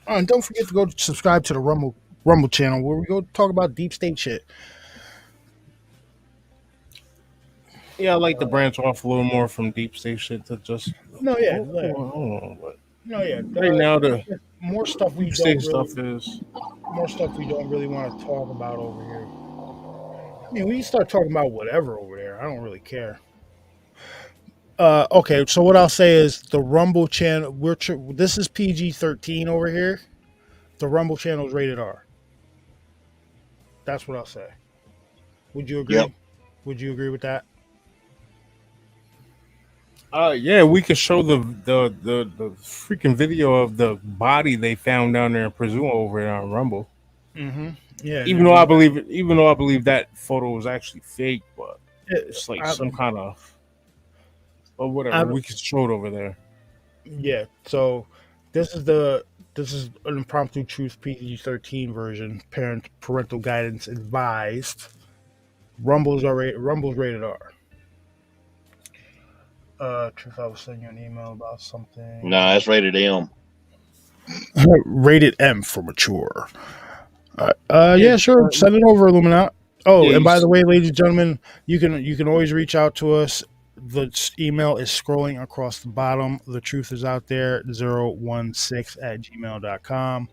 Oh, and don't forget to go subscribe to the Rumble channel, where we go talk about deep state shit. Yeah, I like to branch off a little more from deep state shit to just No, yeah, right now the more stuff we deep don't state really, stuff is more stuff we don't really want to talk about over here. I mean, we can start talking about whatever over there. I don't really care. Okay, so what I'll say is the Rumble channel. This is PG-13 over here. The Rumble channel is rated R. That's what I'll say. Would you agree? Yep. Would you agree with that? yeah, we could show the freaking video of the body they found down there in Peru over there on Rumble. Mm-hmm. Yeah. Even though I believe that photo was actually fake, but it's like some kind of or whatever. We could show it over there. Yeah. So this is an impromptu truth PG-13 version. Parental guidance advised. Rumble's rated R. Truth, I was sending you an email about something. No, it's rated M. Rated M for mature. Yeah, sure. Send it over, Illuminati. Oh, Yeah, and by the way, ladies and gentlemen, you can always reach out to us. The email is scrolling across the bottom. The truth is out there, 016@gmail.com.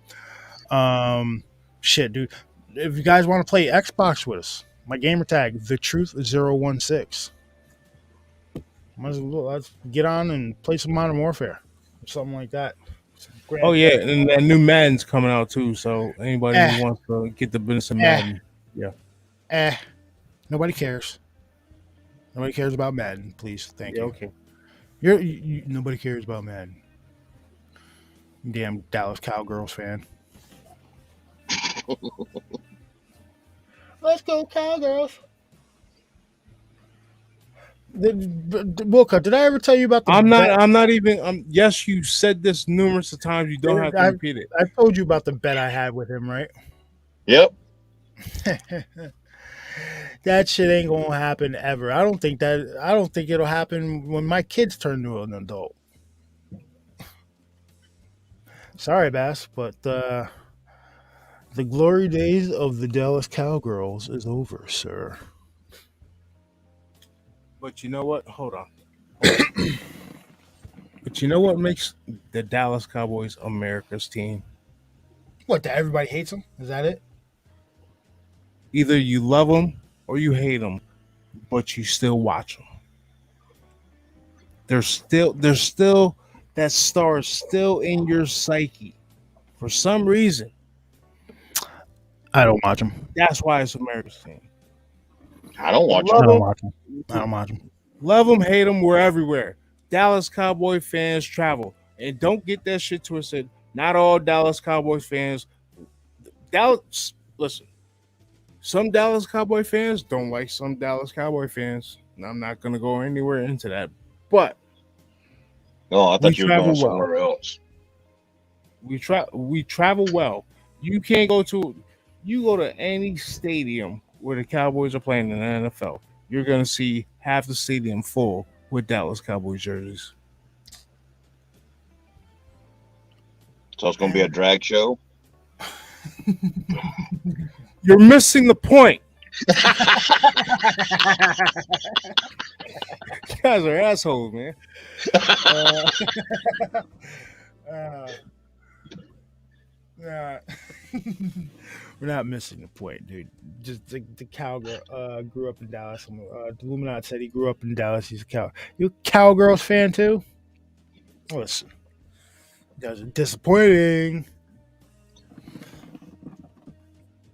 Shit, dude. If you guys want to play Xbox with us, my gamer tag, the truth 016. Let's get on and play some Modern Warfare or something like that. Oh yeah, and that new Madden's coming out too. So anybody who wants to get the business of Madden, nobody cares. Nobody cares about Madden. Please, thank you. Okay. Nobody cares about Madden. Damn Dallas Cowgirls fan. Let's go Cowgirls. Wilka, did I ever tell you about the? I'm not even. Yes, you said this numerous of times. You don't have to repeat it. I told you about the bet I had with him, right? Yep. That shit ain't gonna happen ever. I don't think it'll happen when my kids turn to an adult. Sorry, Bass, but the glory days of the Dallas Cowgirls is over, sir. But you know what? Hold on. But you know what makes the Dallas Cowboys America's team? What? That everybody hates them? Is that it? Either you love them or you hate them, but you still watch them. there's still that star is still in your psyche for some reason. I don't watch them. That's why it's America's team. I don't watch Love I it. don't them, watch them. I don't watch them. love them, hate them. We're everywhere. Dallas Cowboy fans travel, and don't get that shit twisted. Not all Dallas Cowboys fans. Dallas, listen. Some Dallas Cowboy fans don't like some Dallas Cowboy fans. And I'm not gonna go anywhere into that, but Oh, I we thought you were travel going well. somewhere else. We travel well. You can't go to you go to any stadium where the Cowboys are playing in the NFL. You're gonna see half the stadium full with Dallas Cowboys jerseys. So it's going to be a drag show. You're missing the point. You guys are assholes, man. Nah. We're not missing the point, dude. Just the cowgirl grew up in Dallas. The Illuminati said he grew up in Dallas. He's a cow. You a Cowgirls fan too? Listen, guys are disappointing.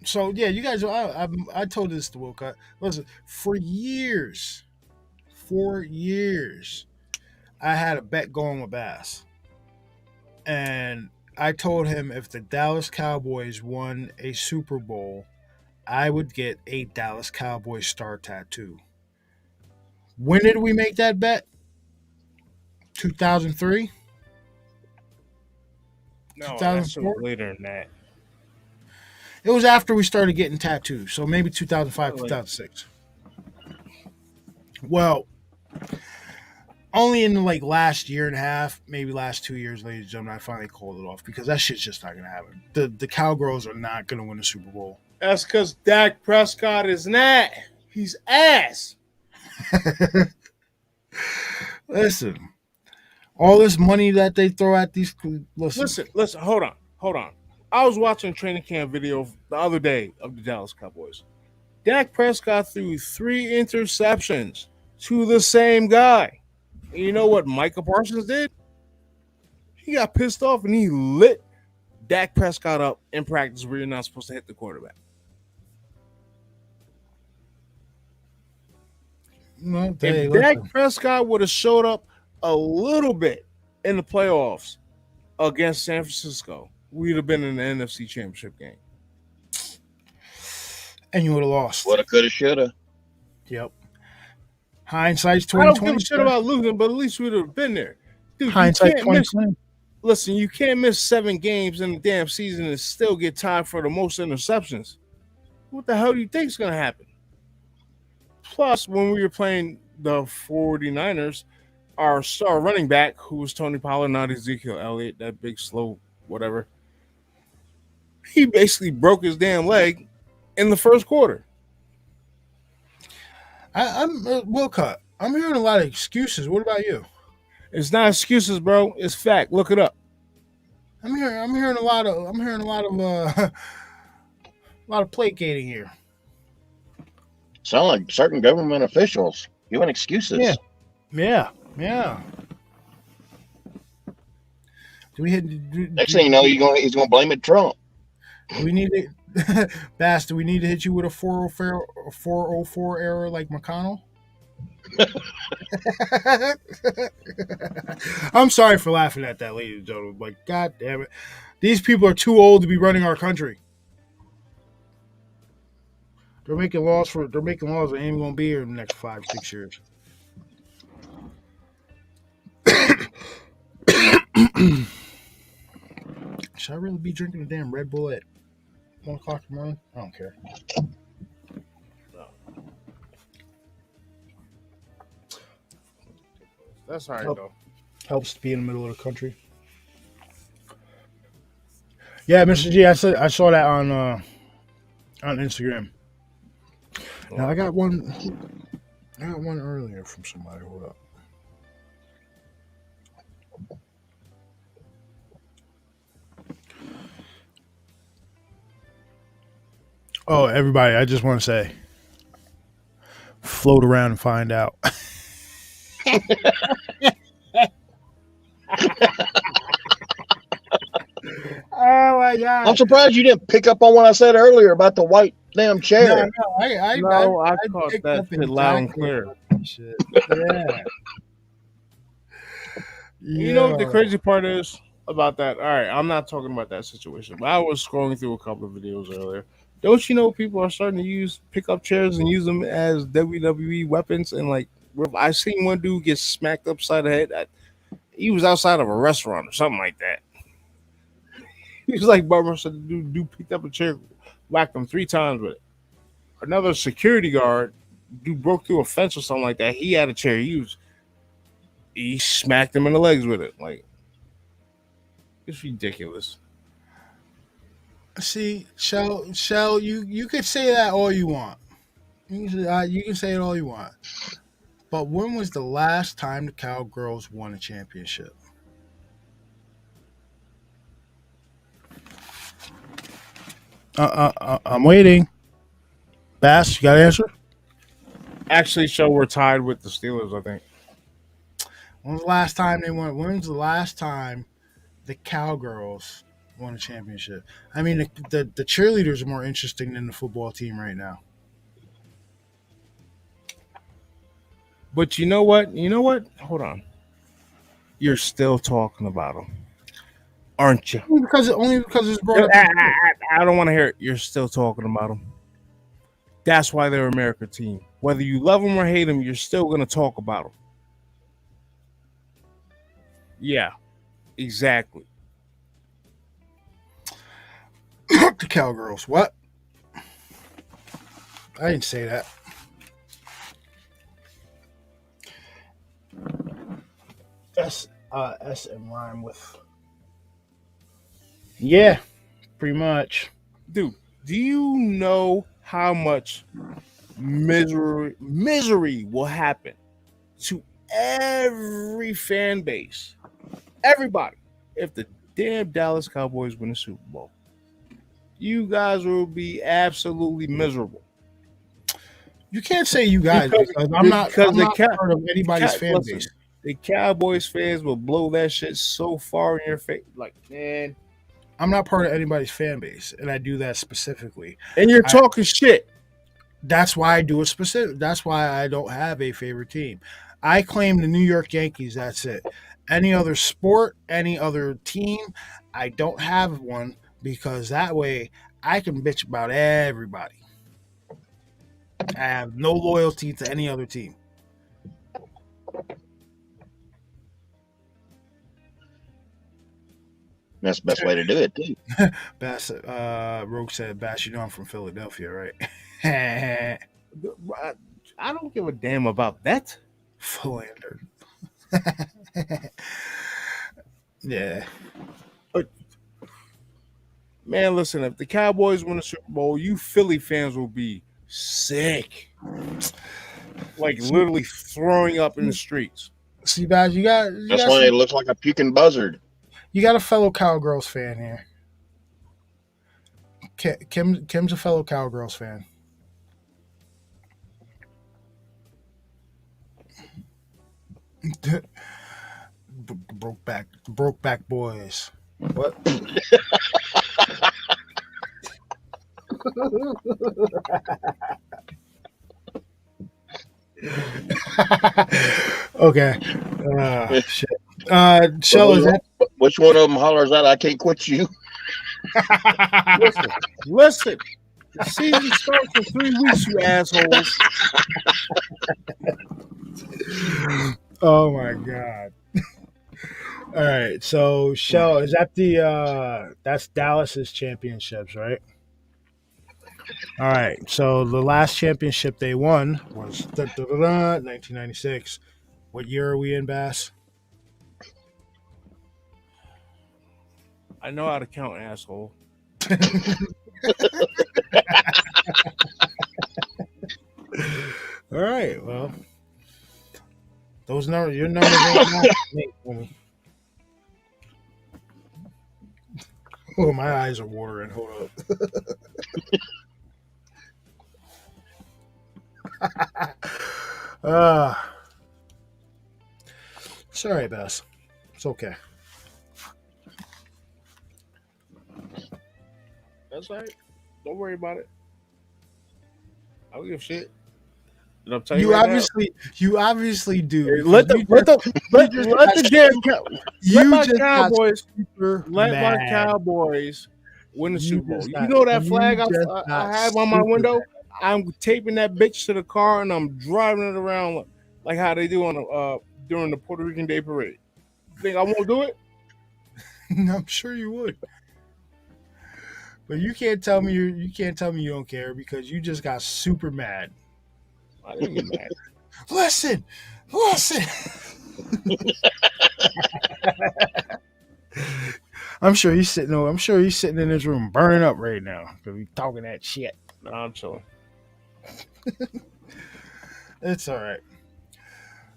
So yeah, you guys. I told this to Wilcott. Listen, for years, I had a bet going with Bass, and I told him if the Dallas Cowboys won a Super Bowl, I would get a Dallas Cowboys star tattoo. When did we make that bet? 2003? No, that's 2004? later than that. It was after we started getting tattoos, so maybe 2005, 2006. Well, only in like last year and a half, maybe last 2 years, ladies and gentlemen, I finally called it off because that shit's just not gonna happen. The Cowgirls are not gonna win a Super Bowl. That's because Dak Prescott is not. He's ass. Listen, all this money that they throw at these. Listen, hold on. I was watching a training camp video the other day of the Dallas Cowboys. Dak Prescott threw 3 interceptions to the same guy. And you know what Micah Parsons did? He got pissed off and he lit Dak Prescott up in practice where you're not supposed to hit the quarterback. No, If Dak Prescott would have showed up a little bit in the playoffs against San Francisco, we'd have been in the NFC Championship game. And you would have lost. Woulda, coulda, shoulda. Yep. Hindsight's I don't 2020. give a shit about losing, but at least we'd have been there. Dude, Hindsight 2020. Listen, you can't miss 7 games in the damn season and still get tied for the most interceptions. What the hell do you think is going to happen? Plus, when we were playing the 49ers, our star running back, who was Tony Pollard, not Ezekiel Elliott, that big, slow, whatever, he basically broke his damn leg in the first quarter. I'm Wilcott. I'm hearing a lot of excuses. What about you? It's not excuses, bro. It's fact. Look it up. I'm hearing a lot of a lot of placating here. Sound like certain government officials giving excuses. Yeah. Do we hit? Next thing you know, he's gonna blame it Trump. Do we need it, Bass? Do we need to hit you with a 404 error like McConnell? I'm sorry for laughing at that, ladies and gentlemen. But god damn it, these people are too old to be running our country. They're making laws that ain't even gonna be here in the next 5-6 years. Should I really be drinking a damn Red Bull at 1 o'clock in the morning? I don't care. That's all right, though. Helps to be in the middle of the country. Yeah, Mr. G, I saw that on Instagram. Now I got one earlier from somebody. Hold up. Oh, everybody, I just want to say, float around and find out. Oh my god! I'm surprised you didn't pick up on what I said earlier about the white damn No, chair. No, I I caught picked that up shit loud and exactly clear. about that shit. Yeah, You know what the yeah. crazy part is about that? All right, I'm not talking about that situation, but I was scrolling through a couple of videos earlier. Don't you know people are starting to use pickup chairs and use them as WWE weapons? And like, I seen one dude get smacked upside the head. He was outside of a restaurant or something like that. He was like, Barbara said, the dude picked up a chair, whacked him 3 times with it. Another security guard, dude broke through a fence or something like that. He had a chair. He smacked him in the legs with it. Like, it's ridiculous. See, Shell, you could say that all you want. You can say it all you want. But when was the last time the Cowgirls won a championship? I'm waiting. Bass, you got an answer? Actually, show we're tied with the Steelers, I think. When was the last time they won? When was the last time the Cowgirls won a championship? I mean, the cheerleaders are more interesting than the football team right now. But you know what? You know what? Hold on. You're still talking about them, aren't you? Only because it's brought up. I don't want to hear it. You're still talking about them. That's why they're America team. Whether you love them or hate them, you're still going to talk about them. Yeah, exactly. The Cowgirls. What? I didn't say that. S and rhyme with. Yeah, pretty much. Dude, do you know how much misery will happen to every fan base, everybody, if the damn Dallas Cowboys win the Super Bowl? You guys will be absolutely miserable. You can't say you guys Because, because I'm not the part of anybody's fan listen, base. the Cowboys fans will blow that shit so far in your face. Like, man. I'm not part of anybody's fan base, and I do that specifically. And you're talking shit. That's why I do it specific. That's why I don't have a favorite team. I claim the New York Yankees. That's it. Any other sport, any other team, I don't have one because that way I can bitch about everybody. I have no loyalty to any other team. That's the best way to do it, too. Bass, Rogue said, Bass, you know I'm from Philadelphia, right? I don't give a damn about that. Philander. Yeah. But, man, listen, if the Cowboys win the Super Bowl, you Philly fans will be sick. Like, literally throwing up in the streets. See, Bass, That's why it looks like a puking buzzard. You got a fellow Cowgirls fan here. Kim's a fellow Cowgirls fan. Broke back boys. What? Okay. Shit. Shell, is that? Which one of them hollers out, I can't quit you? Listen. The season starts in 3 weeks, you assholes. Oh my god. All right. So, Shell, is that that's Dallas's championships, right? All right. So the last championship they won was 1996. What year are we in, Bass? I know how to count, asshole. All right. Well, your numbers ain't for me. Oh, my eyes are watering. Hold up. Sorry, Bass. It's okay. That's all right. Don't worry about it. I don't give a shit. And I'm telling you right You obviously do. now. Because Let the damn let you my just got Cowboys super let my mad. Cowboys win the You Super Bowl. just You got know that you flag just I got have on my super window? mad. I'm taping that bitch to the car and I'm driving it around like how they do on during the Puerto Rican Day Parade. You think I won't do it? I'm sure you would. But you can't tell me you can't tell me you don't care because you just got super mad. I didn't get mad. Listen. I'm sure he's sitting in his room burning up right now because he's talking that shit. No, I'm chilling. It's all right.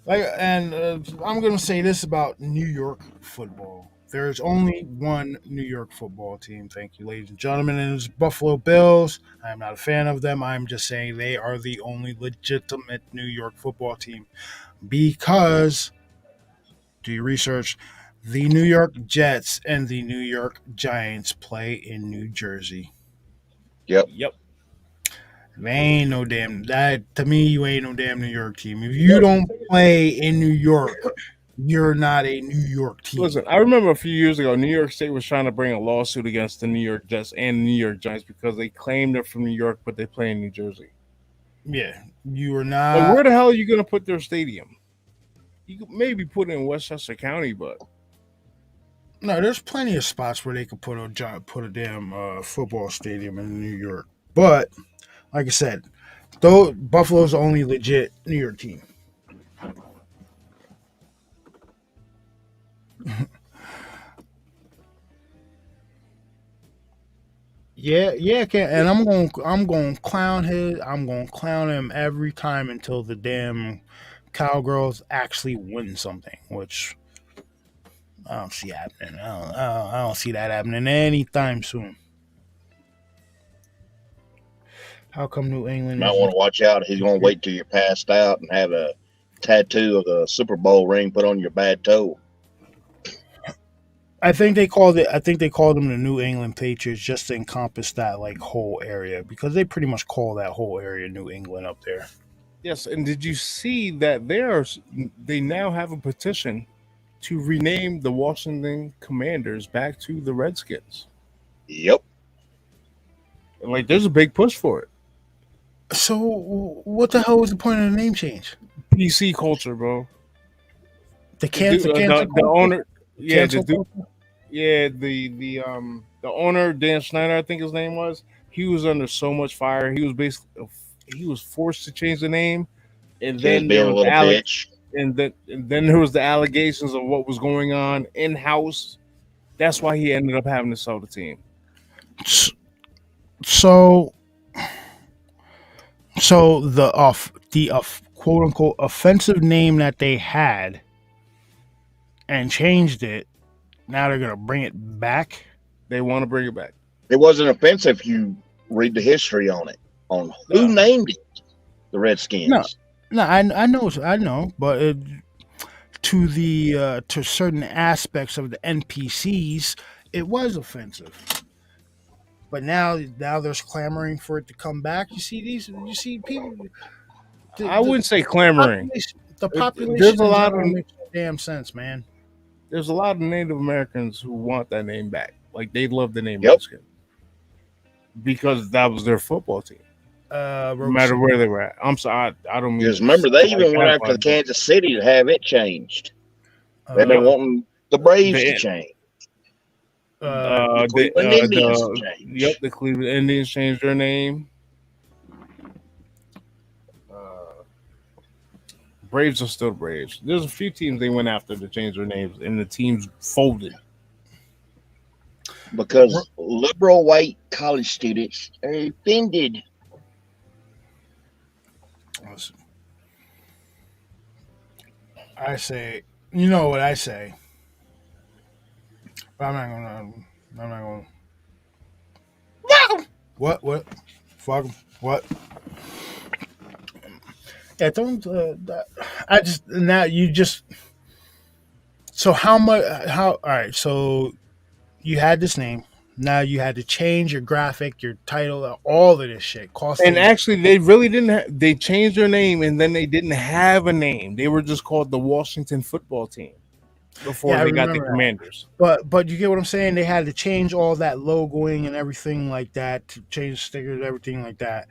I'm gonna say this about New York football. There's only one New York football team. Thank you, ladies and gentlemen, and it's Buffalo Bills. I'm not a fan of them. I'm just saying they are the only legitimate New York football team because do your research. The New York Jets and the New York Giants play in New Jersey. Yep. They ain't no damn that to me. You ain't no damn New York team. If you don't play in New York, you're not a New York team. Listen, I remember a few years ago, New York State was trying to bring a lawsuit against the New York Jets and New York Giants because they claim they're from New York, but they play in New Jersey. Yeah, you are Like, not. where the hell are you going to put their stadium? You could maybe put it in Westchester County, but No, there's plenty of spots where they could put a damn football stadium in New York. But like I said, though Buffalo's the only legit New York team. Yeah, and I'm going to clown him every time until the damn Cowgirls actually win something, which I don't see happening. I don't see that happening anytime soon. How come New England Might is? want to watch out. He's going to wait till you're passed out and have a tattoo of the Super Bowl ring put on your bad toe. I think they called them the New England Patriots just to encompass that like whole area because they pretty much call that whole area New England up there. yes. And did you see that they now have a petition to rename the Washington Commanders back to the Redskins? Yep. And like, there's a big push for it. So what the hell was the point of the name change? PC culture, bro. The owner, yeah, cancel the owner Dan Snyder, I think his name was. He was under so much fire. He was forced to change the name, and then Being a little bitch. and then there was the allegations of what was going on in house. That's why he ended up having to sell the team. So the quote unquote offensive name that they had and changed it. Now they're gonna bring it back. They want to bring it back. It wasn't offensive if you read the history on it, on who named it, the Redskins. No, I know, but to certain aspects of the NPCs, it was offensive. But now there's clamoring for it to come back. You see people. I wouldn't say clamoring. The population. There's a lot of makes no damn sense, man. There's a lot of Native Americans who want that name back. Like they love the name Yep. Redskin because that was their football team. No matter where they were at. I'm sorry, I don't mean. Because remember, they even went after the Kansas City to have it changed. They've been wanting the Braves to change. The Cleveland Indians changed their name. Braves are still Braves. There's a few teams they went after to change their names, and the teams folded. Because liberal white college students are offended. Listen, I say, you know what I say. But I'm not gonna. What? Fuck 'em. What? Yeah, don't. I just now you just. So how much? All right. So you had this name, Now you had to change your graphic, your title, all of this shit. And Costing. actually, they really didn't. They changed their name, and then they didn't have a name. They were just called the Washington Football Team before Yeah, I they got the remember that. Commanders. But you get what I'm saying? They had to change all that logoing and everything like that, to change stickers, everything like that.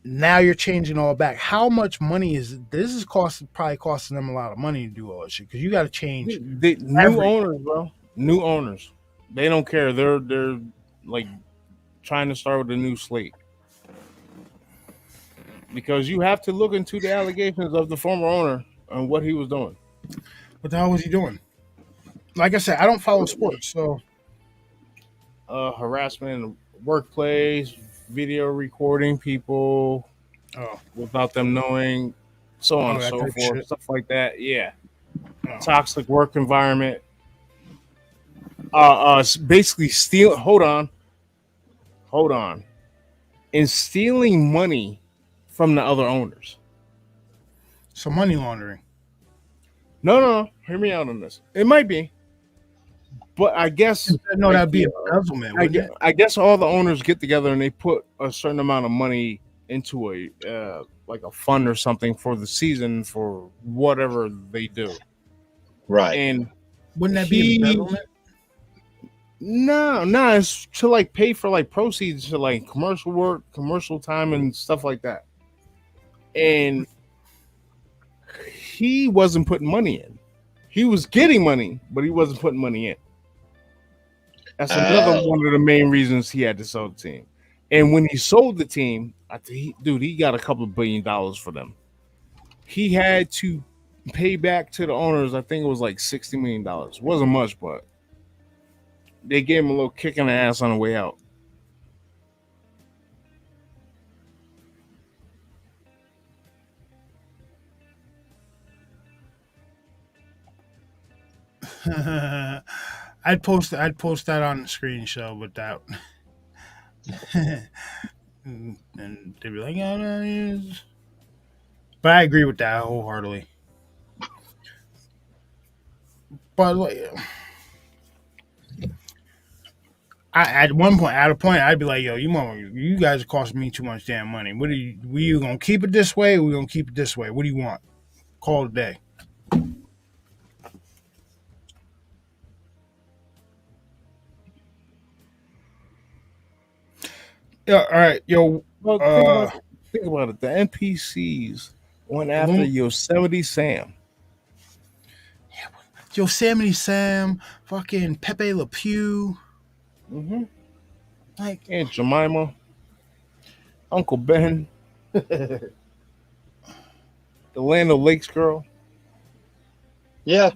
Now you're changing all back. How much money is this? Is probably costing them a lot of money to do all this shit because you got to change New owners, bro. New owners. They don't care. They're like trying to start with a new slate because you have to look into the allegations of the former owner and what he was doing. What the hell was he doing? Like I said, I don't follow sports, so Harassment in the workplace, video recording people without them knowing, so on and that so type of forth, shit. stuff like that. Yeah, Oh. toxic work environment. Basically steal. Hold on, and stealing money from the other owners. So money laundering. No, hear me out on this. It might be, but I guess No, that'd be embezzlement, wouldn't it? I guess all the owners get together and they put a certain amount of money into a like a fund or something for the season for whatever they do. Right. And Wouldn't that be embezzlement? No, it's to like pay for like proceeds to like commercial work, commercial time, and stuff like that. And he wasn't putting money in. He was getting money, but he wasn't putting money in. That's another one of the main reasons he had to sell the team. And when he sold the team, he got a couple of $1 billion for them. He had to pay back to the owners. I think it was like $60 million. It wasn't much, but they gave him a little kick in the ass on the way out. I'd post that on the screen show with that. And they'd be like, "Yeah, that is." But I agree with that wholeheartedly. But like, at a point, I'd be like, "Yo, you guys are costing me too much damn money. What are you gonna keep it this way? Or we gonna keep it this way? What do you want? Call it a day." Yeah, all right, yo. Well, think about it. The NPCs went after Yosemite Sam. Yosemite Sam, fucking Pepe Le Pew. Mm-hmm. Like Aunt Jemima, Uncle Ben, the Land of Lakes girl. Yeah.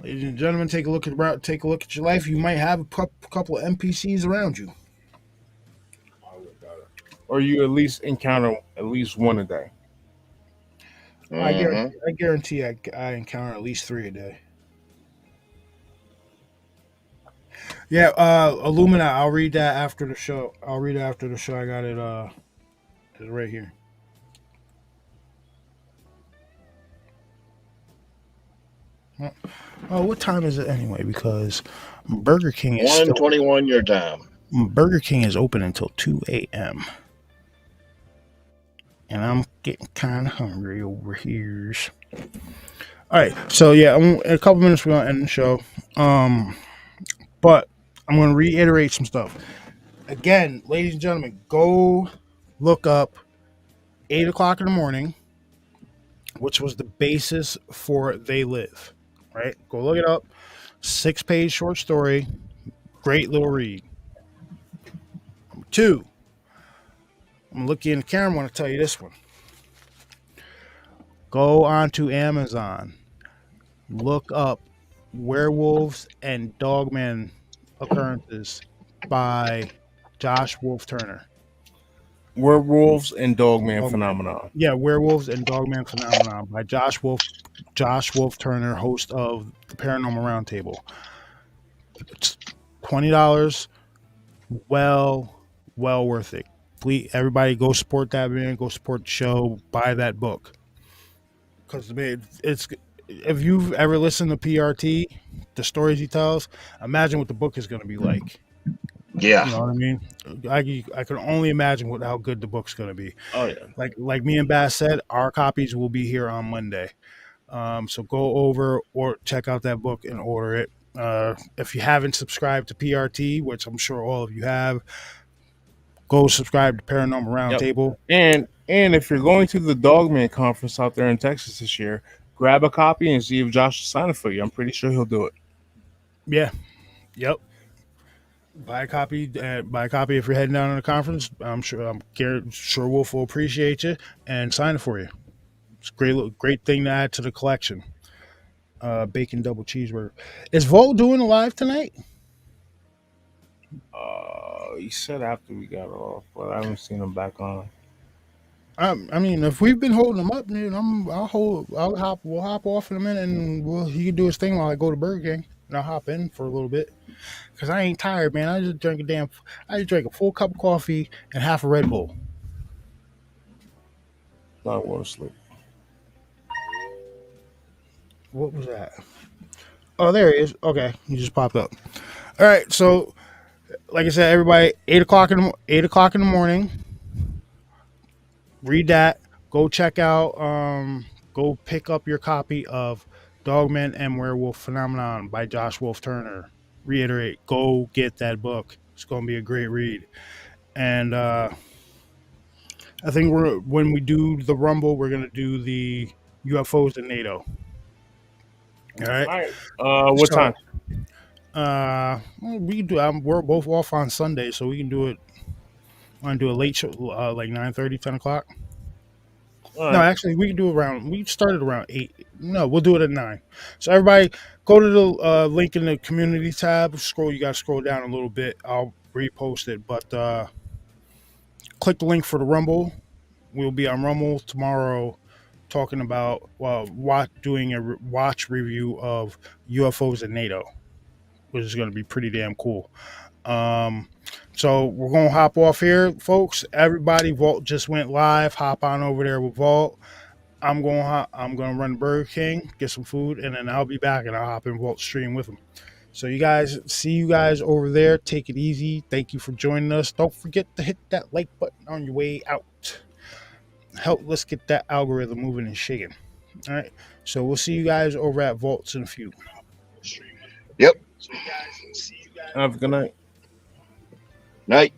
Ladies and gentlemen, take a look at your life. You might have a couple of NPCs around you. Or you at least encounter at least one a day. Mm-hmm. I guarantee I encounter at least 3 a day. Yeah, Illumina. I'll read that after the show. I got it. It's right here. Oh, what time is it anyway? Because Burger King is 1:21 your time. Burger King is open until 2 a.m. And I'm getting kind of hungry over here. All right, so yeah, in a couple minutes we're gonna end the show. But I'm gonna reiterate some stuff. Again, ladies and gentlemen, go look up 8 o'clock in the morning, which was the basis for They Live. Right? Go look it up. 6-page short story. Great little read. Number 2. I'm looking in the camera. I want to tell you this one. Go onto Amazon. Look up Werewolves and Dogman Occurrences by Josh Wolf Turner. Werewolves and Dogman Phenomenon. Yeah, Werewolves and Dogman Phenomenon by Josh Wolf Turner, host of the Paranormal Roundtable. It's $20. Well worth it. Please, everybody, go support that man. Go support the show. Buy that book. because man, it's if you've ever listened to PRT, the stories he tells, imagine what the book is going to be like. Yeah. You know what I mean? I can only imagine how good the book's going to be. Oh yeah. Like me and Bass said, our copies will be here on Monday. So go over or check out that book and order it. If you haven't subscribed to PRT, which I'm sure all of you have, go subscribe to Paranormal Yep. Roundtable. And if you're going to the Dogman conference out there in Texas this year, grab a copy and see if Josh will sign it for you. I'm pretty sure he'll do it. Yeah. Yep. Buy a copy. Buy a copy if you're heading down to the conference. I'm sure Wolf will appreciate you and sign it for you. It's a great thing to add to the collection. Bacon double cheeseburger. Is Volt doing a live tonight? He said after we got off, but I haven't seen him back on. I mean, if we've been holding him up, dude, we'll hop off in a minute, and he can do his thing while I go to Burger King, and I'll hop in for a little bit. Cause I ain't tired, man. I just drank a full cup of coffee and half a Red Bull. Not going to sleep. What was that? Oh, there he is. Okay, he just popped up. All right, so like I said, everybody, 8 o'clock in the morning. Read that. Go check out. Go pick up your copy of Dogman and Werewolf Phenomenon by Josh Wolf Turner. Reiterate, go get that book. It's going to be a great read. And I think when we do the Rumble, we're going to do the UFOs and NATO. All right. What time? We can do. We're both off on Sunday, so we can do it. Want to do a late show, like 9:30, 10 o'clock? Right. No, actually, we can do around. We started around 8. No, we'll do it at 9. So everybody, go to the link in the community tab. You got to scroll down a little bit. I'll repost it, but click the link for the Rumble. We'll be on Rumble tomorrow, talking about doing a watch review of UFOs and NATO, which is going to be pretty damn cool. So we're going to hop off here, folks. Everybody, Vault just went live. Hop on over there with Vault. I'm going to run Burger King, get some food, and then I'll be back and I'll hop in Vault stream with them. So see you guys over there. Take it easy. Thank you for joining us. Don't forget to hit that like button on your way out. Let's get that algorithm moving and shaking. All right. So we'll see you guys over at Vaults in a few. Yep. Have a good night. Night.